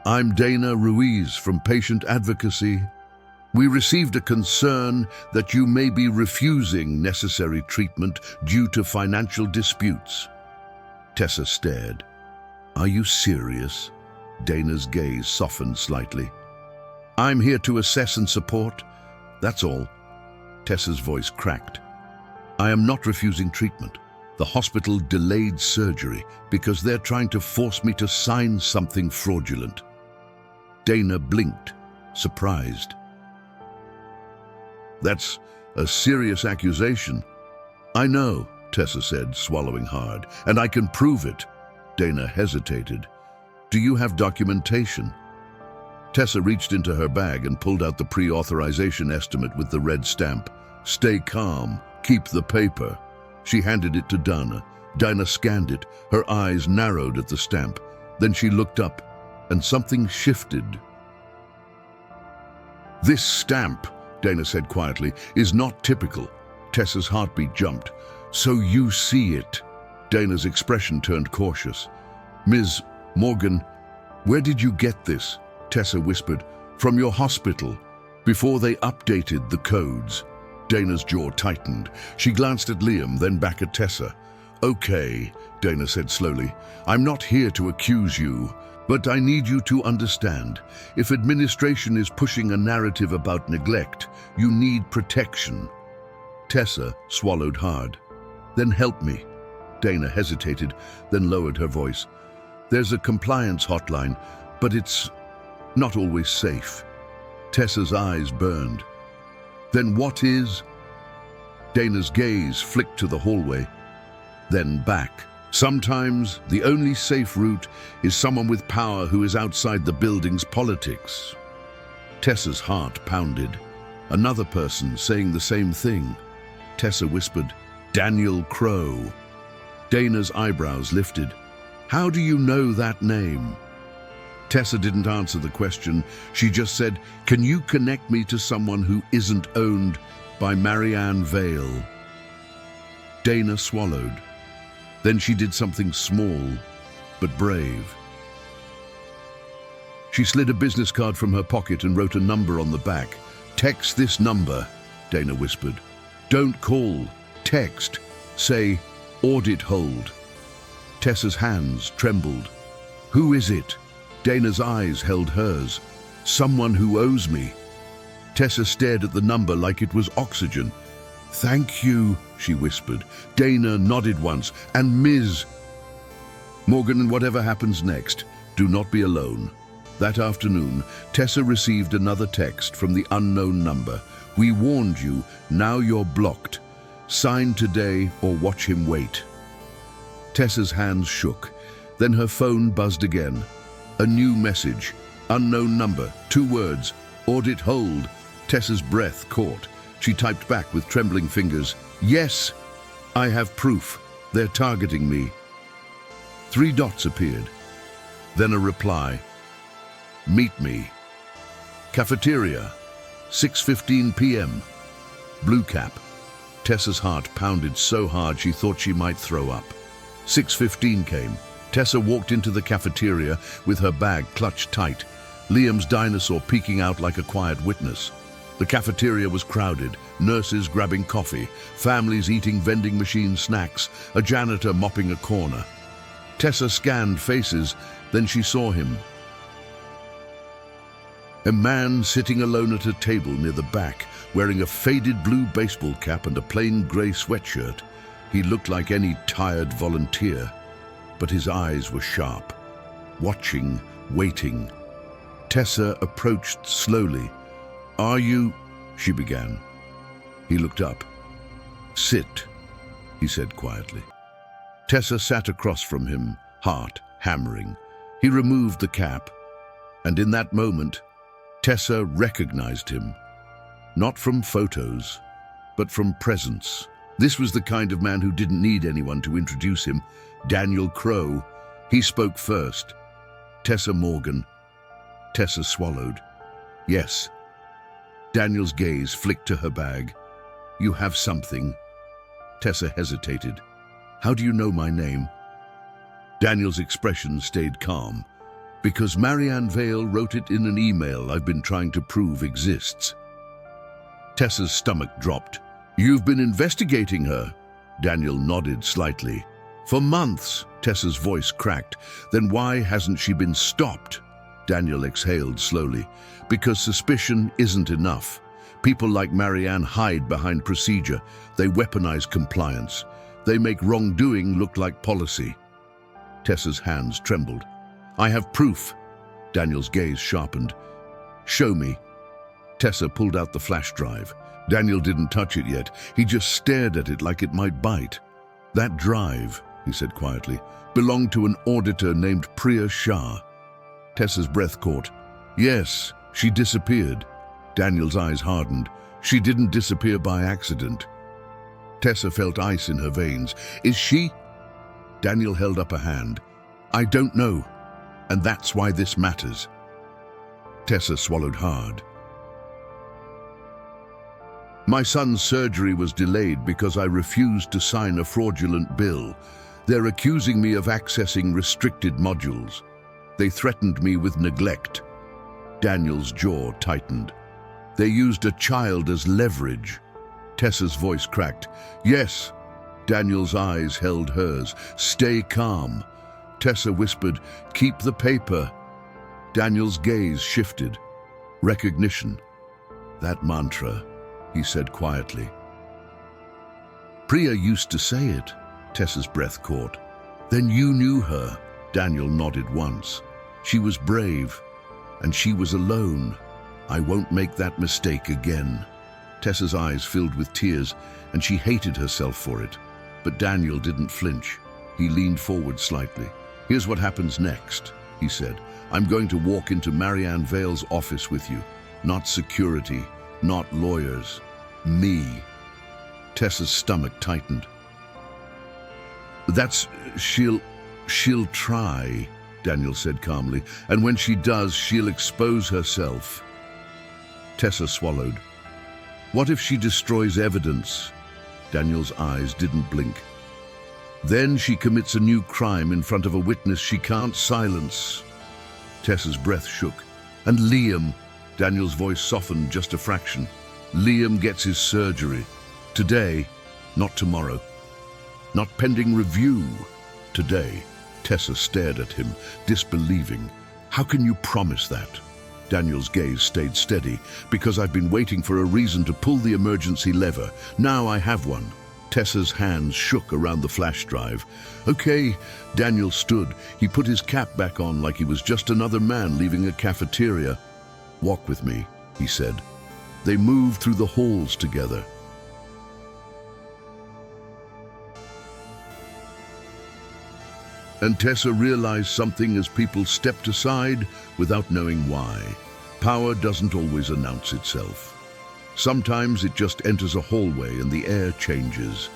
Speaker 1: I'm Dana Ruiz from Patient Advocacy. We received a concern that you may be refusing necessary treatment due to financial disputes. Tessa stared. Are you serious? Dana's gaze softened slightly. I'm here to assess and support. That's all. Tessa's voice cracked. I am not refusing treatment. The hospital delayed surgery because they're trying to force me to sign something fraudulent. Dana blinked, surprised. That's a serious accusation. I know, Tessa said, swallowing hard, and I can prove it. Dana hesitated. Do you have documentation? Tessa reached into her bag and pulled out the pre-authorization estimate with the red stamp. Stay calm. Keep the paper. She handed it to Dana. Dana scanned it. Her eyes narrowed at the stamp. Then she looked up, and something shifted. This stamp, Dana said quietly, is not typical. Tessa's heartbeat jumped. So you see it. Dana's expression turned cautious. Ms. Morgan, where did you get this? Tessa whispered. From your hospital, before they updated the codes. Dana's jaw tightened. She glanced at Liam, then back at Tessa. Okay, Dana said slowly. I'm not here to accuse you, but I need you to understand. If administration is pushing a narrative about neglect, you need protection. Tessa swallowed hard. Then help me. Dana hesitated, then lowered her voice. There's a compliance hotline, but it's not always safe. Tessa's eyes burned. Then what is? Dana's gaze flicked to the hallway, then back. Sometimes the only safe route is someone with power who is outside the building's politics. Tessa's heart pounded. Another person saying the same thing. Tessa whispered, Daniel Crow. Dana's eyebrows lifted. How do you know that name? Tessa didn't answer the question. She just said, can you connect me to someone who isn't owned by Marianne Vale? Dana swallowed. Then she did something small, but brave. She slid a business card from her pocket and wrote a number on the back. Text this number, Dana whispered. Don't call, text. Say, audit hold. Tessa's hands trembled. Who is it? Dana's eyes held hers. Someone who owes me. Tessa stared at the number like it was oxygen. Thank you, she whispered. Dana nodded once. And Ms. Morgan, whatever happens next, do not be alone. That afternoon, Tessa received another text from the unknown number. We warned you, now you're blocked. Sign today or watch him wait. Tessa's hands shook. Then her phone buzzed again. A new message. Unknown number. 2 words. Audit hold. Tessa's breath caught. She typed back with trembling fingers. Yes, I have proof. They're targeting me. 3 dots appeared. Then a reply. Meet me. Cafeteria. 6:15 p.m. Blue cap. Tessa's heart pounded so hard she thought she might throw up. 6:15 came. Tessa walked into the cafeteria with her bag clutched tight, Liam's dinosaur peeking out like a quiet witness. The cafeteria was crowded, nurses grabbing coffee, families eating vending machine snacks, a janitor mopping a corner. Tessa scanned faces, then she saw him. A man sitting alone at a table near the back, wearing a faded blue baseball cap and a plain grey sweatshirt. He looked like any tired volunteer, but his eyes were sharp, watching, waiting. Tessa approached slowly. Are you? She began. He looked up. Sit, he said quietly. Tessa sat across from him, heart hammering. He removed the cap, and in that moment, Tessa recognized him. Not from photos, but from presence. This was the kind of man who didn't need anyone to introduce him. Daniel Crow. He spoke first. Tessa Morgan. Tessa swallowed. Yes. Daniel's gaze flicked to her bag. You have something. Tessa hesitated. How do you know my name? Daniel's expression stayed calm. Because Marianne Vale wrote it in an email I've been trying to prove exists. Tessa's stomach dropped. You've been investigating her? Daniel nodded slightly. For months, Tessa's voice cracked. Then why hasn't she been stopped? Daniel exhaled slowly. Because suspicion isn't enough. People like Marianne hide behind procedure. They weaponize compliance. They make wrongdoing look like policy. Tessa's hands trembled. I have proof. Daniel's gaze sharpened. Show me. Tessa pulled out the flash drive. Daniel didn't touch it yet. He just stared at it like it might bite. That drive, he said quietly, belonged to an auditor named Priya Shah. Tessa's breath caught. Yes, she disappeared. Daniel's eyes hardened. She didn't disappear by accident. Tessa felt ice in her veins. Is she? Daniel held up a hand. I don't know. And that's why this matters. Tessa swallowed hard. My son's surgery was delayed because I refused to sign a fraudulent bill. They're accusing me of accessing restricted modules. They threatened me with neglect. Daniel's jaw tightened. They used a child as leverage. Tessa's voice cracked. Yes. Daniel's eyes held hers. Stay calm. Tessa whispered, keep the paper. Daniel's gaze shifted. Recognition. That mantra, he said quietly. Priya used to say it. Tessa's breath caught. Then you knew her. Daniel nodded once. She was brave, and she was alone. I won't make that mistake again. Tessa's eyes filled with tears, and she hated herself for it. But Daniel didn't flinch. He leaned forward slightly. Here's what happens next, he said. I'm going to walk into Marianne Vale's office with you. Not security, not lawyers. Me. Tessa's stomach tightened. She'll try, Daniel said calmly. And when she does, she'll expose herself. Tessa swallowed. What if she destroys evidence? Daniel's eyes didn't blink. Then she commits a new crime in front of a witness she can't silence. Tessa's breath shook. And Liam, Daniel's voice softened just a fraction. Liam gets his surgery. Today, not tomorrow. Not pending review. Today. Tessa stared at him, disbelieving. How can you promise that? Daniel's gaze stayed steady. Because I've been waiting for a reason to pull the emergency lever. Now I have one. Tessa's hands shook around the flash drive. Okay, Daniel stood. He put his cap back on like he was just another man leaving a cafeteria. Walk with me, he said. They moved through the halls together. And Tessa realized something as people stepped aside without knowing why. Power doesn't always announce itself. Sometimes it just enters a hallway and the air changes.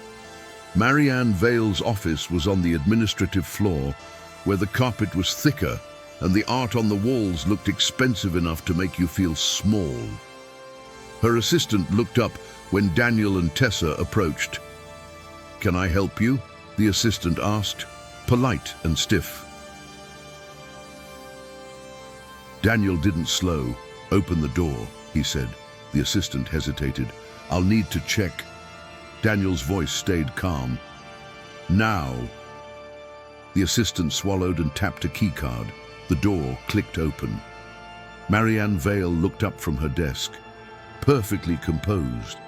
Speaker 1: Marianne Vale's office was on the administrative floor, where the carpet was thicker and the art on the walls looked expensive enough to make you feel small. Her assistant looked up when Daniel and Tessa approached. Can I help you? The assistant asked, polite and stiff. Daniel didn't slow. Open the door, he said. The assistant hesitated. I'll need to check. Daniel's voice stayed calm. Now. The assistant swallowed and tapped a keycard. The door clicked open. Marianne Vale looked up from her desk, perfectly composed.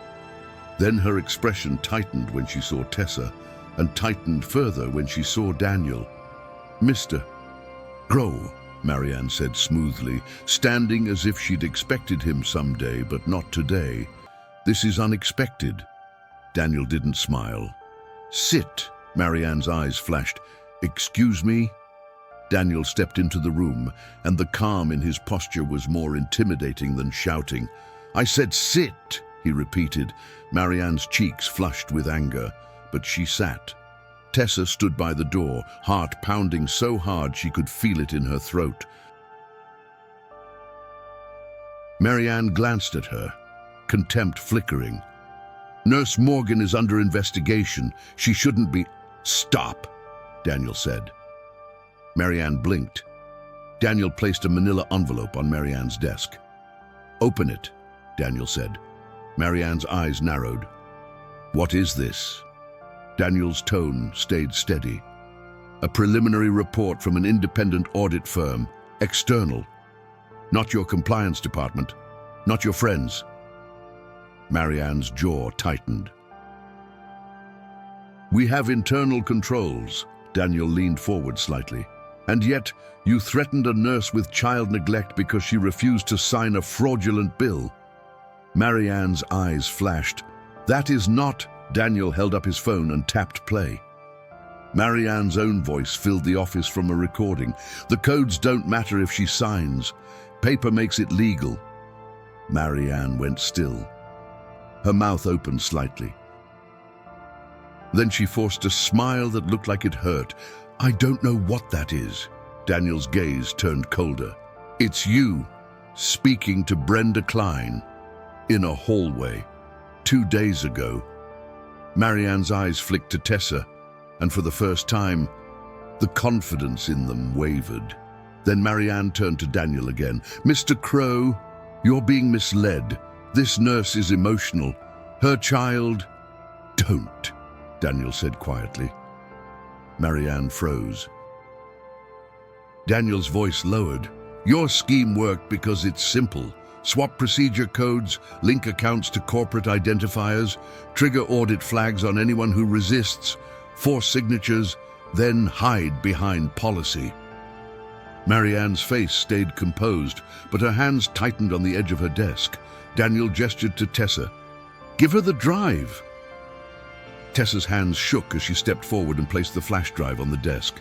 Speaker 1: Then her expression tightened when she saw Tessa, and tightened further when she saw Daniel. Mr. Grow, Marianne said smoothly, standing as if she'd expected him someday, but not today. This is unexpected. Daniel didn't smile. Sit, Marianne's eyes flashed. Excuse me? Daniel stepped into the room, and the calm in his posture was more intimidating than shouting. I said sit, he repeated. Marianne's cheeks flushed with anger, but she sat. Tessa stood by the door, heart pounding so hard she could feel it in her throat. Marianne glanced at her, contempt flickering. Nurse Morgan is under investigation. She shouldn't be... Stop, Daniel said. Marianne blinked. Daniel placed a manila envelope on Marianne's desk. Open it, Daniel said. Marianne's eyes narrowed. What is this? Daniel's tone stayed steady. A preliminary report from an independent audit firm, external. Not your compliance department, not your friends. Marianne's jaw tightened. We have internal controls. Daniel leaned forward slightly. And yet, you threatened a nurse with child neglect because she refused to sign a fraudulent bill. Marianne's eyes flashed. That is not... Daniel held up his phone and tapped play. Marianne's own voice filled the office from a recording. The codes don't matter if she signs. Paper makes it legal. Marianne went still. Her mouth opened slightly. Then she forced a smile that looked like it hurt. I don't know what that is. Daniel's gaze turned colder. It's you, speaking to Brenda Klein, in a hallway, 2 days ago. Marianne's eyes flicked to Tessa, and for the first time, the confidence in them wavered. Then Marianne turned to Daniel again. Mr. Crow, you're being misled. This nurse is emotional. Her child... Don't, Daniel said quietly. Marianne froze. Daniel's voice lowered. Your scheme worked because it's simple. Swap procedure codes, link accounts to corporate identifiers, trigger audit flags on anyone who resists, force signatures, then hide behind policy. Marianne's face stayed composed, but her hands tightened on the edge of her desk. Daniel gestured to Tessa. Give her the drive. Tessa's hands shook as she stepped forward and placed the flash drive on the desk.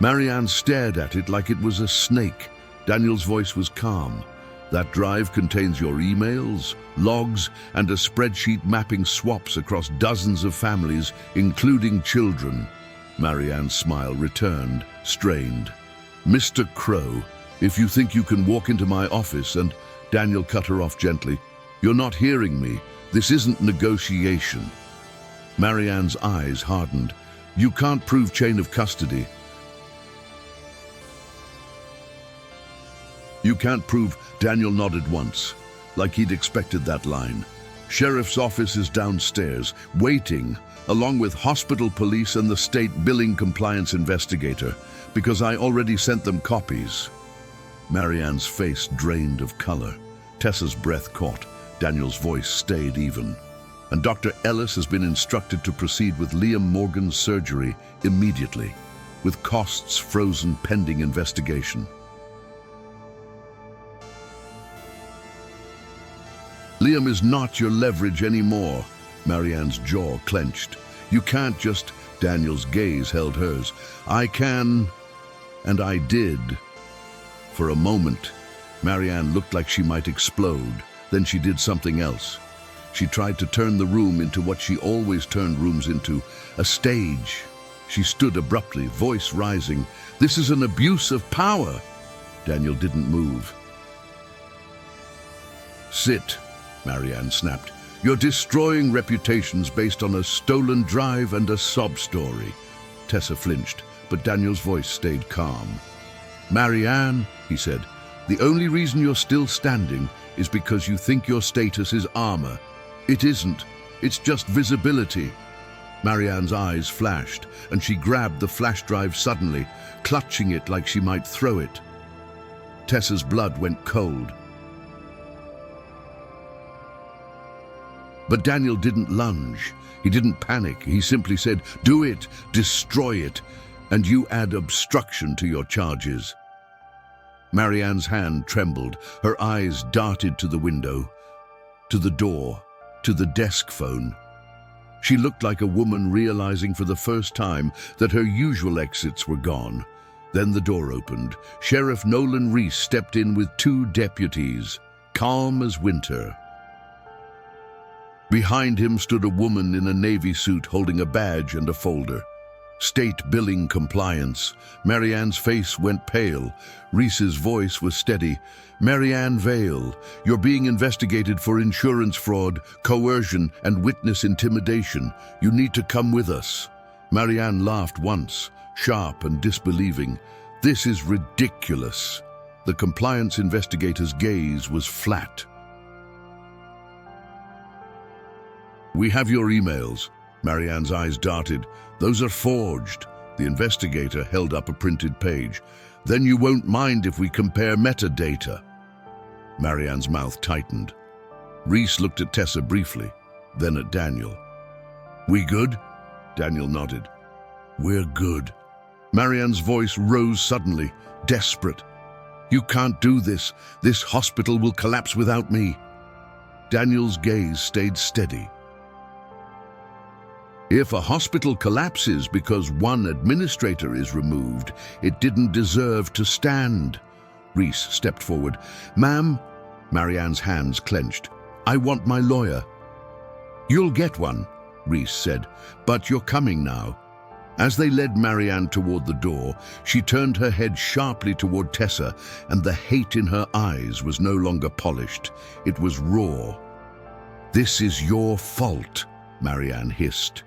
Speaker 1: Marianne stared at it like it was a snake. Daniel's voice was calm. That drive contains your emails, logs, and a spreadsheet mapping swaps across dozens of families, including children. Marianne's smile returned, strained. Mr. Crow, if you think you can walk into my office and... Daniel cut her off gently. You're not hearing me. This isn't negotiation. Marianne's eyes hardened. You can't prove chain of custody. You can't prove... Daniel nodded once, like he'd expected that line. Sheriff's office is downstairs, waiting, along with hospital police and the state billing compliance investigator, because I already sent them copies. Marianne's face drained of color. Tessa's breath caught. Daniel's voice stayed even. And Dr. Ellis has been instructed to proceed with Liam Morgan's surgery immediately, with costs frozen pending investigation. Liam is not your leverage anymore. Marianne's jaw clenched. You can't just... Daniel's gaze held hers. I can, and I did. For a moment, Marianne looked like she might explode. Then she did something else. She tried to turn the room into what she always turned rooms into, a stage. She stood abruptly, voice rising. This is an abuse of power. Daniel didn't move. Sit, Marianne snapped. You're destroying reputations based on a stolen drive and a sob story. Tessa flinched, but Daniel's voice stayed calm. Marianne, he said, the only reason you're still standing is because you think your status is armor. It isn't. It's just visibility. Marianne's eyes flashed, and she grabbed the flash drive suddenly, clutching it like she might throw it. Tessa's blood went cold. But Daniel didn't lunge. He didn't panic. He simply said, do it, destroy it, and you add obstruction to your charges. Marianne's hand trembled. Her eyes darted to the window, to the door, to the desk phone. She looked like a woman realizing for the first time that her usual exits were gone. Then the door opened. Sheriff Nolan Reese stepped in with 2 deputies, calm as winter. Behind him stood a woman in a navy suit holding a badge and a folder. State billing compliance. Marianne's face went pale. Reese's voice was steady. Marianne Vale, you're being investigated for insurance fraud, coercion, and witness intimidation. You need to come with us. Marianne laughed once, sharp and disbelieving. This is ridiculous. The compliance investigator's gaze was flat. We have your emails. Marianne's eyes darted. Those are forged. The investigator held up a printed page. Then you won't mind if we compare metadata. Marianne's mouth tightened. Reese looked at Tessa briefly, then at Daniel. We good? Daniel nodded. We're good. Marianne's voice rose suddenly, desperate. You can't do this. This hospital will collapse without me. Daniel's gaze stayed steady. If a hospital collapses because one administrator is removed, it didn't deserve to stand. Reese stepped forward. Ma'am, Marianne's hands clenched. I want my lawyer. You'll get one, Reese said, but you're coming now. As they led Marianne toward the door, she turned her head sharply toward Tessa, and the hate in her eyes was no longer polished. It was raw. This is your fault, Marianne hissed.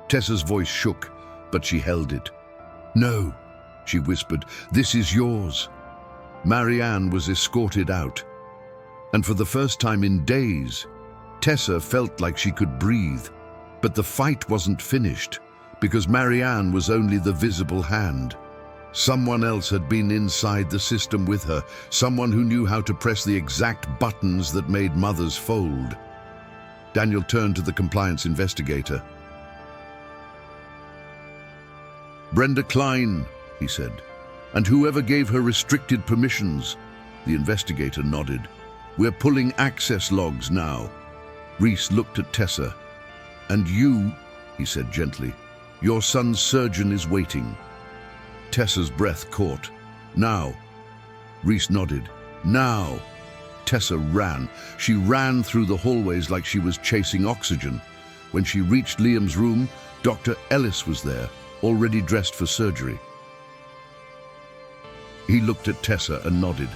Speaker 1: Tessa's voice shook, but she held it. No, she whispered, this is yours. Marianne was escorted out, and for the first time in days, Tessa felt like she could breathe. But the fight wasn't finished, because Marianne was only the visible hand. Someone else had been inside the system with her, someone who knew how to press the exact buttons that made mothers fold. Daniel turned to the compliance investigator. Brenda Klein, he said, and whoever gave her restricted permissions. The investigator nodded. We're pulling access logs now. Reese looked at Tessa. And you, he said gently, your son's surgeon is waiting. Tessa's breath caught. Now. Reese nodded. Now. Tessa ran. She ran through the hallways like she was chasing oxygen. When she reached Liam's room, Dr. Ellis was there, already dressed for surgery. He looked at Tessa and nodded.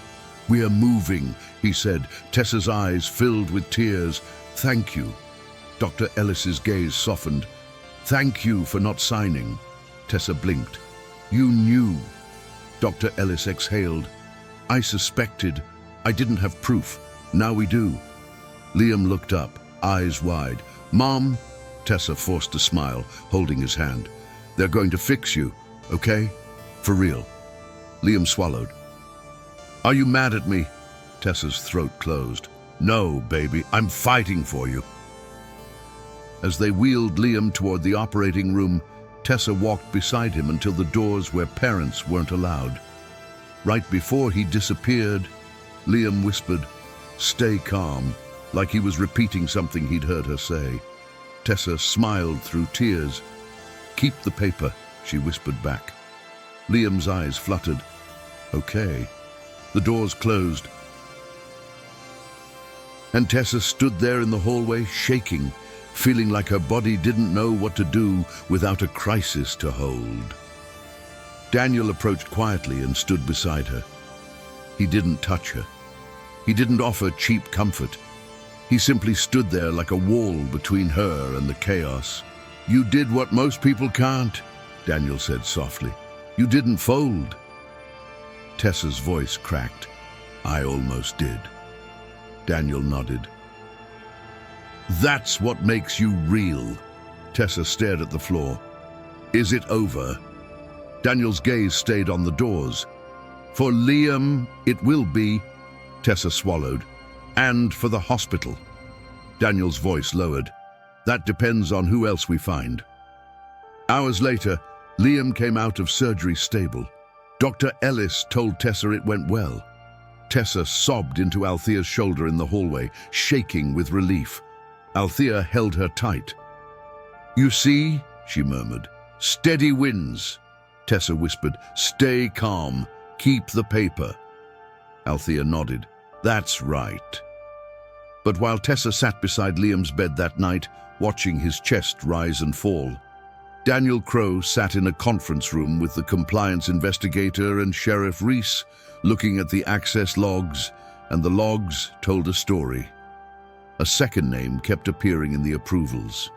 Speaker 1: We are moving, he said, Tessa's eyes filled with tears. Thank you. Dr. Ellis's gaze softened. Thank you for not signing. Tessa blinked. You knew. Dr. Ellis exhaled. I suspected. I didn't have proof. Now we do. Liam looked up, eyes wide. Mom? Tessa forced a smile, holding his hand. They're going to fix you, okay? For real. Liam swallowed. Are you mad at me? Tessa's throat closed. No, baby, I'm fighting for you. As they wheeled Liam toward the operating room, Tessa walked beside him until the doors where parents weren't allowed. Right before he disappeared, Liam whispered, "Stay calm," like he was repeating something he'd heard her say. Tessa smiled through tears. "Keep the paper," she whispered back. Liam's eyes fluttered. "Okay." The doors closed, and Tessa stood there in the hallway, shaking, feeling like her body didn't know what to do without a crisis to hold. Daniel approached quietly and stood beside her. He didn't touch her. He didn't offer cheap comfort. He simply stood there like a wall between her and the chaos. "You did what most people can't," Daniel said softly. "You didn't fold." Tessa's voice cracked. "I almost did." Daniel nodded. "That's what makes you real." Tessa stared at the floor. "Is it over?" Daniel's gaze stayed on the doors. "For Liam, it will be," Tessa swallowed. "And for the hospital." Daniel's voice lowered. "That depends on who else we find." Hours later, Liam came out of surgery stable. Dr. Ellis told Tessa it went well. Tessa sobbed into Althea's shoulder in the hallway, shaking with relief. Althea held her tight. "You see," she murmured, "steady wins." Tessa whispered, "Stay calm. Keep the paper." Althea nodded. "That's right." But while Tessa sat beside Liam's bed that night, watching his chest rise and fall, Daniel Crowe sat in a conference room with the compliance investigator and Sheriff Reese, looking at the access logs, and the logs told a story. A second name kept appearing in the approvals.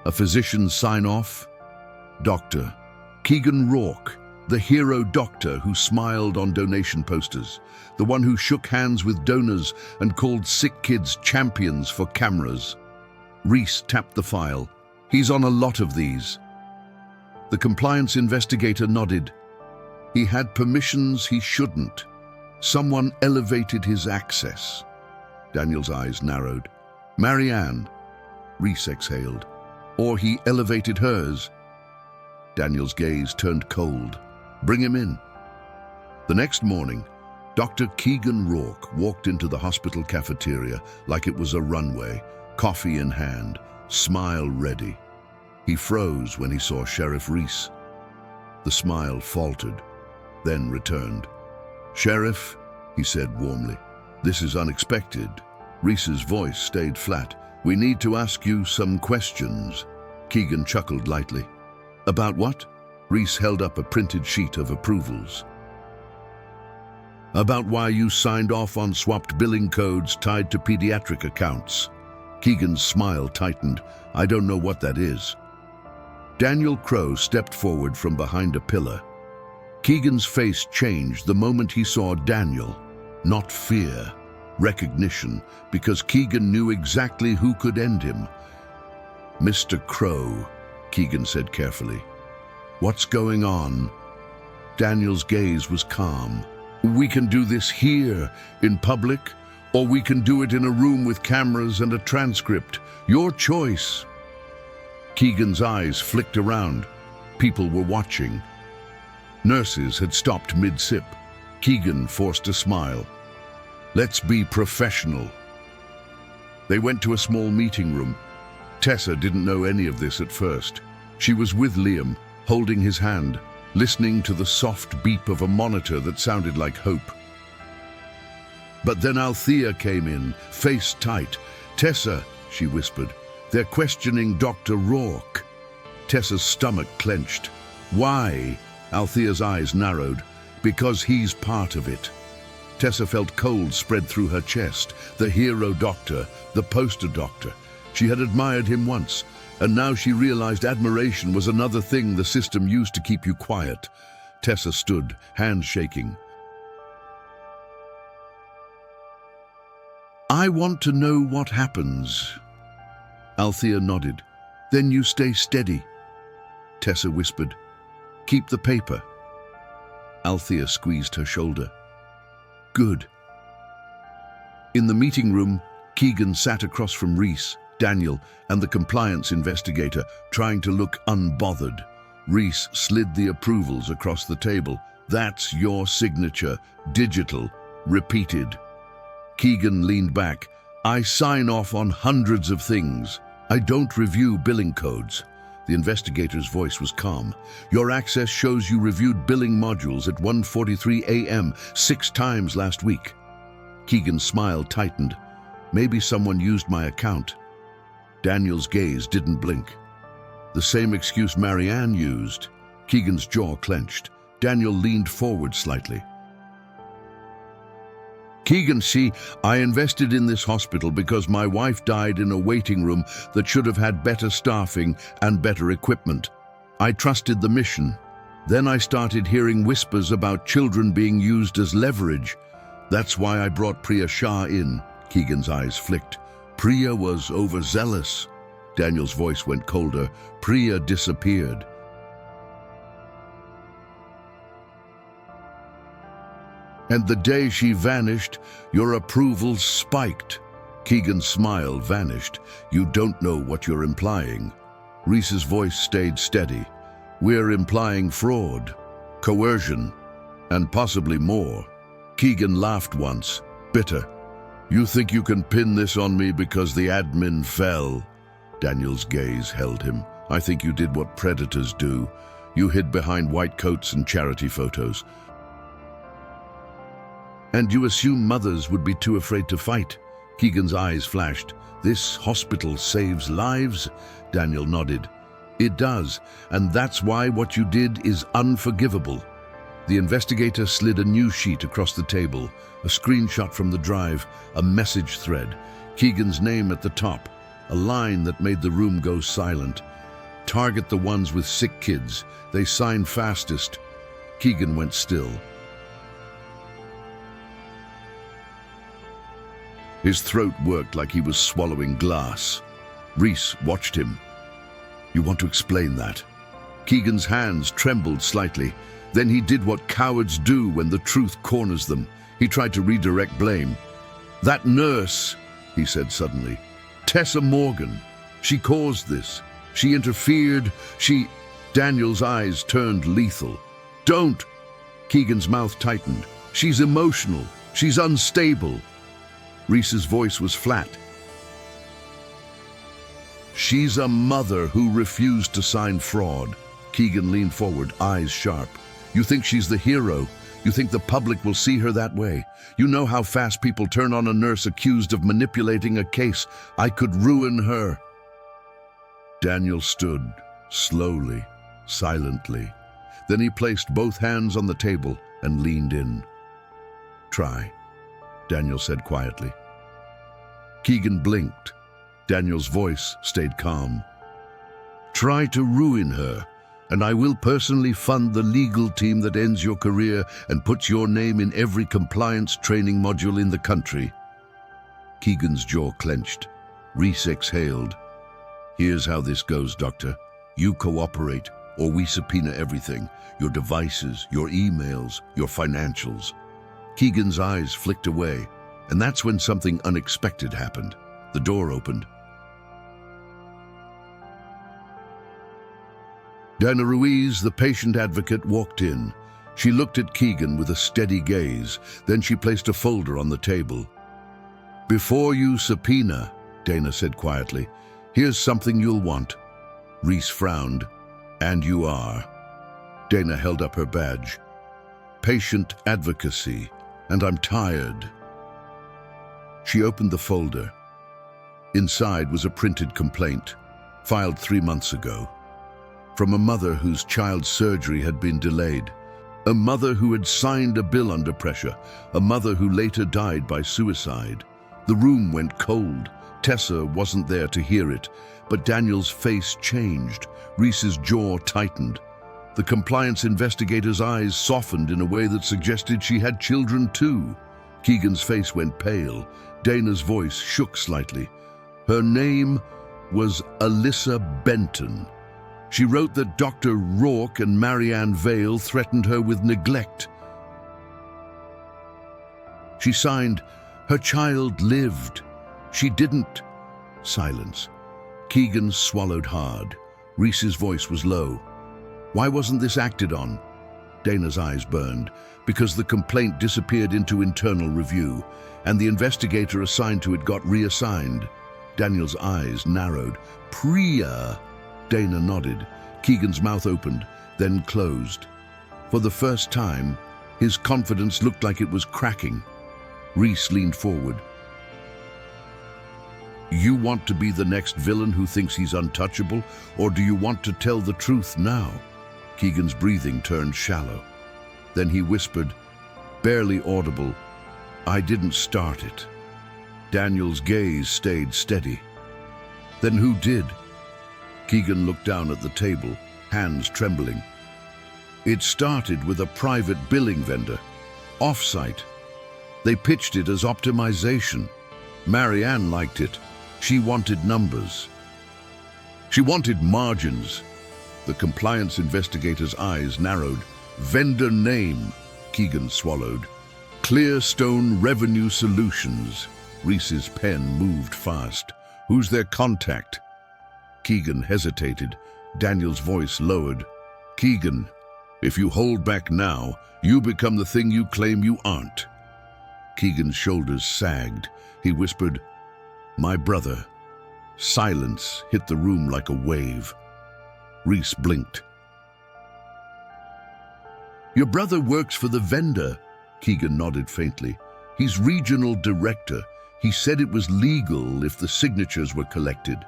Speaker 1: A physician's sign-off? Dr. Keegan Rourke, the hero doctor who smiled on donation posters, the one who shook hands with donors and called sick kids champions for cameras. Reese tapped the file. He's on a lot of these. The compliance investigator nodded. He had permissions he shouldn't. Someone elevated his access. Daniel's eyes narrowed. Marianne, Reese exhaled. Or he elevated hers. Daniel's gaze turned cold. Bring him in. The next morning, Dr. Keegan Rourke walked into the hospital cafeteria like it was a runway, coffee in hand, smile ready. He froze when he saw Sheriff Reese. The smile faltered, then returned. Sheriff, he said warmly, this is unexpected. Reese's voice stayed flat. We need to ask you some questions. Keegan chuckled lightly. About what? Reese held up a printed sheet of approvals. About why you signed off on swapped billing codes tied to pediatric accounts. Keegan's smile tightened. I don't know what that is. Daniel Crowe stepped forward from behind a pillar. Keegan's face changed the moment he saw Daniel. Not fear, recognition, because Keegan knew exactly who could end him. Mr. Crowe, Keegan said carefully. What's going on? Daniel's gaze was calm. We can do this here, in public, or we can do it in a room with cameras and a transcript. Your choice. Keegan's eyes flicked around. People were watching. Nurses had stopped mid-sip. Keegan forced a smile. Let's be professional. They went to a small meeting room. Tessa didn't know any of this at first. She was with Liam, holding his hand, listening to the soft beep of a monitor that sounded like hope. But then Althea came in, face tight. Tessa, she whispered, they're questioning Dr. Rourke. Tessa's stomach clenched. Why? Althea's eyes narrowed. Because he's part of it. Tessa felt cold spread through her chest. The hero doctor, the poster doctor. She had admired him once, and now she realized admiration was another thing the system used to keep you quiet. Tessa stood, hands shaking. I want to know what happens. Althea nodded. Then you stay steady. Tessa whispered. Keep the paper. Althea squeezed her shoulder. Good. In the meeting room, Keegan sat across from Reese, Daniel, and the compliance investigator, trying to look unbothered. Reese slid the approvals across the table. That's your signature, digital, repeated. Keegan leaned back. I sign off on hundreds of things. I don't review billing codes. The investigator's voice was calm. Your access shows you reviewed billing modules at 1:43 a.m. 6 times last week. Keegan's smile tightened. Maybe someone used my account. Daniel's gaze didn't blink. The same excuse Marianne used. Keegan's jaw clenched. Daniel leaned forward slightly. Keegan, see, I invested in this hospital because my wife died in a waiting room that should have had better staffing and better equipment. I trusted the mission. Then I started hearing whispers about children being used as leverage. That's why I brought Priya Shah in. Keegan's eyes flicked. Priya was overzealous. Daniel's voice went colder. Priya disappeared. And the day she vanished, your approval spiked. Keegan's smile vanished. You don't know what you're implying. Reese's voice stayed steady. We're implying fraud, coercion, and possibly more. Keegan laughed once, bitter. You think you can pin this on me because the admin fell? Daniel's gaze held him. I think you did what predators do. You hid behind white coats and charity photos. And you assume mothers would be too afraid to fight. Keegan's eyes flashed. This hospital saves lives? Daniel nodded. It does, and that's why what you did is unforgivable. The investigator slid a new sheet across the table, a screenshot from the drive, a message thread, Keegan's name at the top, a line that made the room go silent. Target the ones with sick kids. They sign fastest. Keegan went still. His throat worked like he was swallowing glass. Reese watched him. You want to explain that? Keegan's hands trembled slightly. Then he did what cowards do when the truth corners them. He tried to redirect blame. That nurse, he said suddenly. Tessa Morgan. She caused this. She interfered. Daniel's eyes turned lethal. Don't! Keegan's mouth tightened. She's emotional. She's unstable. Reese's voice was flat. She's a mother who refused to sign fraud. Keegan leaned forward, eyes sharp. You think she's the hero? You think the public will see her that way? You know how fast people turn on a nurse accused of manipulating a case. I could ruin her. Daniel stood, slowly, silently. Then he placed both hands on the table and leaned in. Try, Daniel said quietly. Keegan blinked. Daniel's voice stayed calm. Try to ruin her, and I will personally fund the legal team that ends your career and puts your name in every compliance training module in the country. Keegan's jaw clenched. Reese exhaled. Here's how this goes, Doctor. You cooperate, or we subpoena everything. Your devices, your emails, your financials. Keegan's eyes flicked away, and that's when something unexpected happened. The door opened. Dana Ruiz, the patient advocate, walked in. She looked at Keegan with a steady gaze. Then she placed a folder on the table. Before you subpoena, Dana said quietly, here's something you'll want. Reese frowned. And you are. Dana held up her badge. Patient advocacy, and I'm tired. She opened the folder. Inside was a printed complaint, filed 3 months ago. From a mother whose child's surgery had been delayed. A mother who had signed a bill under pressure. A mother who later died by suicide. The room went cold. Tessa wasn't there to hear it, but Daniel's face changed. Reese's jaw tightened. The compliance investigator's eyes softened in a way that suggested she had children too. Keegan's face went pale. Dana's voice shook slightly. Her name was Alyssa Benton. She wrote that Dr. Rourke and Marianne Vale threatened her with neglect. She signed, her child lived. She didn't. Silence. Keegan swallowed hard. Reese's voice was low. Why wasn't this acted on? Dana's eyes burned. Because the complaint disappeared into internal review, and the investigator assigned to it got reassigned. Daniel's eyes narrowed. Priya. Dana nodded. Keegan's mouth opened, then closed. For the first time, his confidence looked like it was cracking. Reese leaned forward. You want to be the next villain who thinks he's untouchable, or do you want to tell the truth now? Keegan's breathing turned shallow. Then he whispered, barely audible, I didn't start it. Daniel's gaze stayed steady. Then who did? Keegan looked down at the table, hands trembling. It started with a private billing vendor, off-site. They pitched it as optimization. Marianne liked it. She wanted numbers. She wanted margins. The compliance investigator's eyes narrowed. Vendor name, Keegan swallowed. Clearstone Revenue Solutions. Reese's pen moved fast. Who's their contact? Keegan hesitated. Daniel's voice lowered. Keegan, if you hold back now, you become the thing you claim you aren't. Keegan's shoulders sagged. He whispered, my brother. Silence hit the room like a wave. Reese blinked. Your brother works for the vendor. Keegan nodded faintly. He's regional director. He said it was legal if the signatures were collected.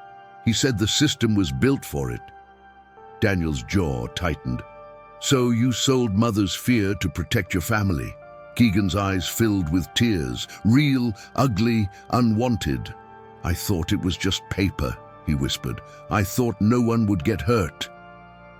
Speaker 1: He said the system was built for it. Daniel's jaw tightened. So you sold Mother's fear to protect your family? Keegan's eyes filled with tears, real, ugly, unwanted. I thought it was just paper, he whispered. I thought no one would get hurt.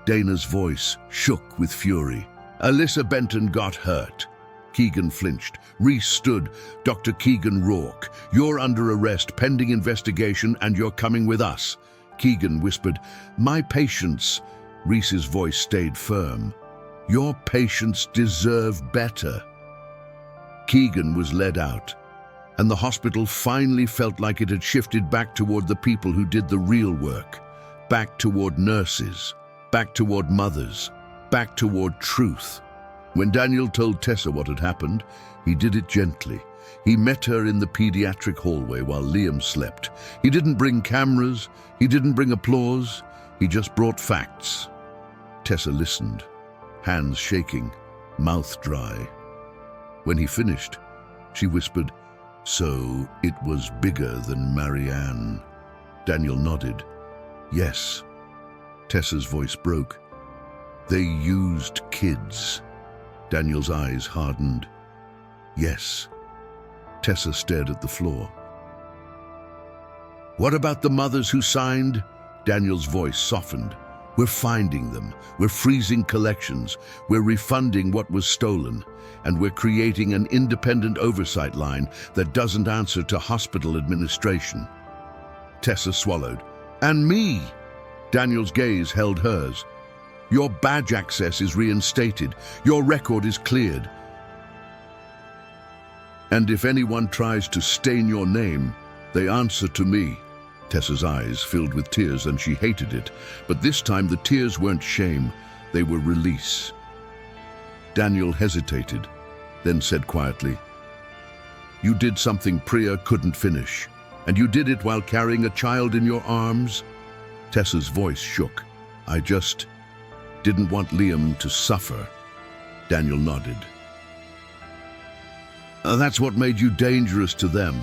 Speaker 1: Dana's voice shook with fury. Alyssa Benton got hurt. Keegan flinched. Reese stood. Dr. Keegan Rourke, you're under arrest pending investigation and you're coming with us. Keegan whispered, my patients. Reese's voice stayed firm. Your patients deserve better. Keegan was led out, and the hospital finally felt like it had shifted back toward the people who did the real work, back toward nurses, back toward mothers, back toward truth. When Daniel told Tessa what had happened, he did it gently. He met her in the pediatric hallway while Liam slept. He didn't bring cameras, he didn't bring applause, he just brought facts. Tessa listened, hands shaking, mouth dry. When he finished, she whispered, so it was bigger than Marianne. Daniel nodded. Yes. Tessa's voice broke. They used kids. Daniel's eyes hardened. Yes. Tessa stared at the floor. What about the mothers who signed? Daniel's voice softened. We're finding them. We're freezing collections. We're refunding what was stolen. And we're creating an independent oversight line that doesn't answer to hospital administration. Tessa swallowed. And me? Daniel's gaze held hers. Your badge access is reinstated. Your record is cleared. And if anyone tries to stain your name, they answer to me. Tessa's eyes filled with tears and she hated it, but this time the tears weren't shame, they were release. Daniel hesitated, then said quietly, you did something Priya couldn't finish, and you did it while carrying a child in your arms? Tessa's voice shook. I just didn't want Liam to suffer. Daniel nodded. That's what made you dangerous to them.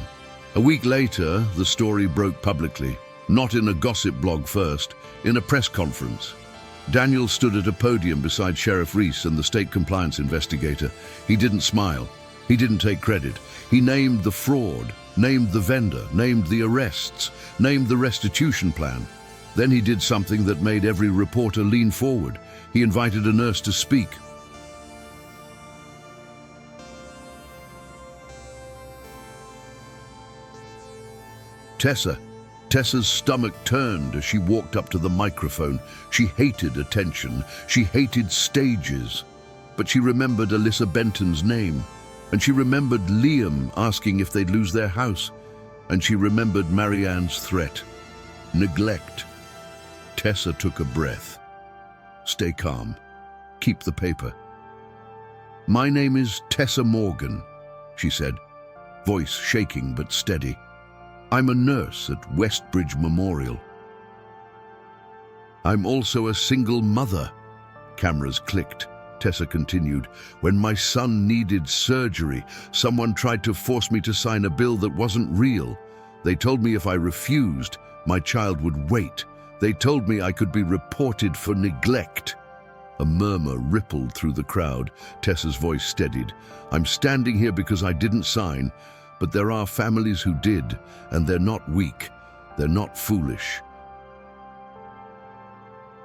Speaker 1: A week later, the story broke publicly, not in a gossip blog first, in a press conference. Daniel stood at a podium beside Sheriff Reese and the state compliance investigator. He didn't smile. He didn't take credit. He named the fraud, named the vendor, named the arrests, named the restitution plan. Then he did something that made every reporter lean forward. He invited a nurse to speak. Tessa's stomach turned as she walked up to the microphone. She hated attention. She hated stages. But she remembered Alyssa Benton's name. And she remembered Liam asking if they'd lose their house. And she remembered Marianne's threat. Neglect. Tessa took a breath. Stay calm. Keep the paper. My name is Tessa Morgan, she said, voice shaking but steady. I'm a nurse at Westbridge Memorial. I'm also a single mother. Cameras clicked. Tessa continued. When my son needed surgery, someone tried to force me to sign a bill that wasn't real. They told me if I refused, my child would wait. They told me I could be reported for neglect. A murmur rippled through the crowd. Tessa's voice steadied. I'm standing here because I didn't sign, but there are families who did, and they're not weak. They're not foolish.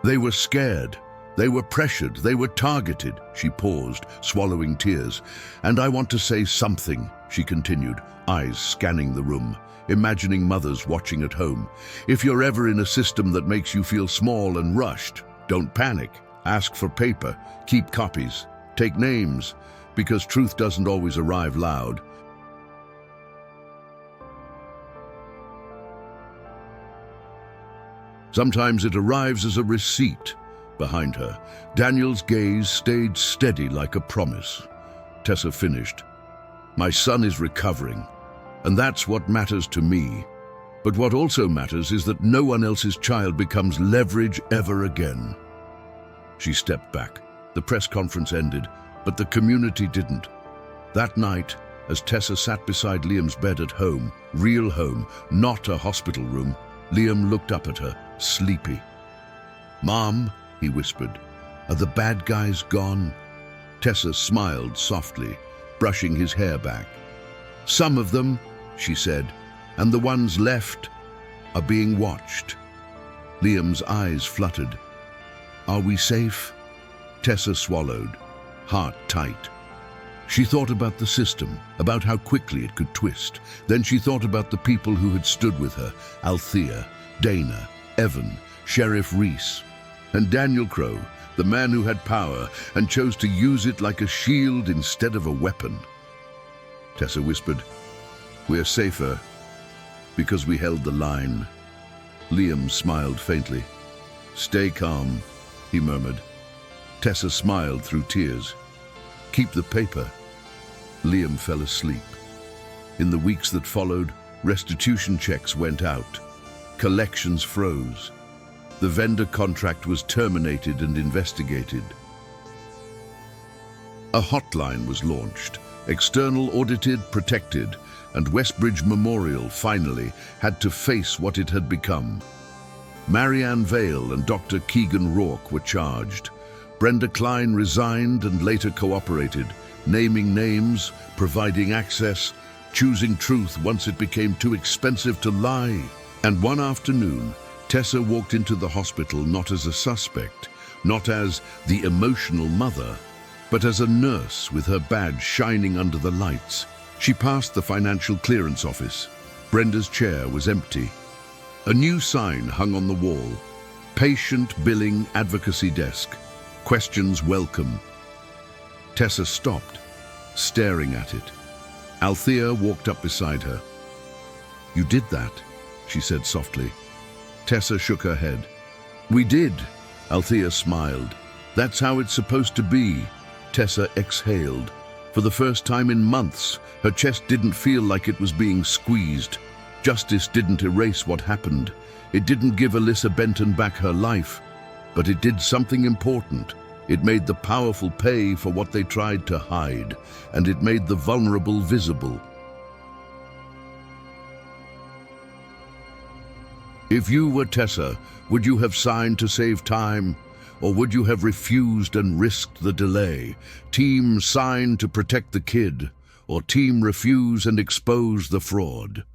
Speaker 1: They were scared. They were pressured. They were targeted. She paused, swallowing tears. And I want to say something, she continued, eyes scanning the room, imagining mothers watching at home. If you're ever in a system that makes you feel small and rushed, don't panic. Ask for paper. Keep copies. Take names, because truth doesn't always arrive loud. Sometimes it arrives as a receipt. Behind her, Daniel's gaze stayed steady like a promise. Tessa finished. My son is recovering, and that's what matters to me. But what also matters is that no one else's child becomes leverage ever again. She stepped back. The press conference ended, but the community didn't. That night, as Tessa sat beside Liam's bed at home, real home, not a hospital room, Liam looked up at her, sleepy. Mom, he whispered. "Are the bad guys gone?" Tessa smiled softly, brushing his hair back. "Some of them," she said, "and the ones left are being watched." Liam's eyes fluttered. "Are we safe?" Tessa swallowed, heart tight. She thought about the system, about how quickly it could twist. Then she thought about the people who had stood with her: Althea, Dana, Evan, Sheriff Reese, and Daniel Crowe, the man who had power and chose to use it like a shield instead of a weapon. Tessa whispered, "We're safer because we held the line." Liam smiled faintly. "Stay calm," he murmured. Tessa smiled through tears. "Keep the paper." Liam fell asleep. In the weeks that followed, restitution checks went out. Collections froze. The vendor contract was terminated and investigated. A hotline was launched, external audited, protected, and Westbridge Memorial finally had to face what it had become. Marianne Vale and Dr. Keegan Rourke were charged. Brenda Klein resigned and later cooperated, naming names, providing access, choosing truth once it became too expensive to lie. And one afternoon, Tessa walked into the hospital not as a suspect, not as the emotional mother, but as a nurse with her badge shining under the lights. She passed the financial clearance office. Brenda's chair was empty. A new sign hung on the wall: Patient Billing Advocacy Desk. Questions welcome. Tessa stopped, staring at it. Althea walked up beside her. "You did that," she said softly. Tessa shook her head. "We did," Althea smiled. "That's how it's supposed to be." Tessa exhaled. For the first time in months, her chest didn't feel like it was being squeezed. Justice didn't erase what happened. It didn't give Alyssa Benton back her life. But it did something important. It made the powerful pay for what they tried to hide, and it made the vulnerable visible. If you were Tessa, would you have signed to save time? Or would you have refused and risked the delay? Team sign to protect the kid, or team refuse and expose the fraud?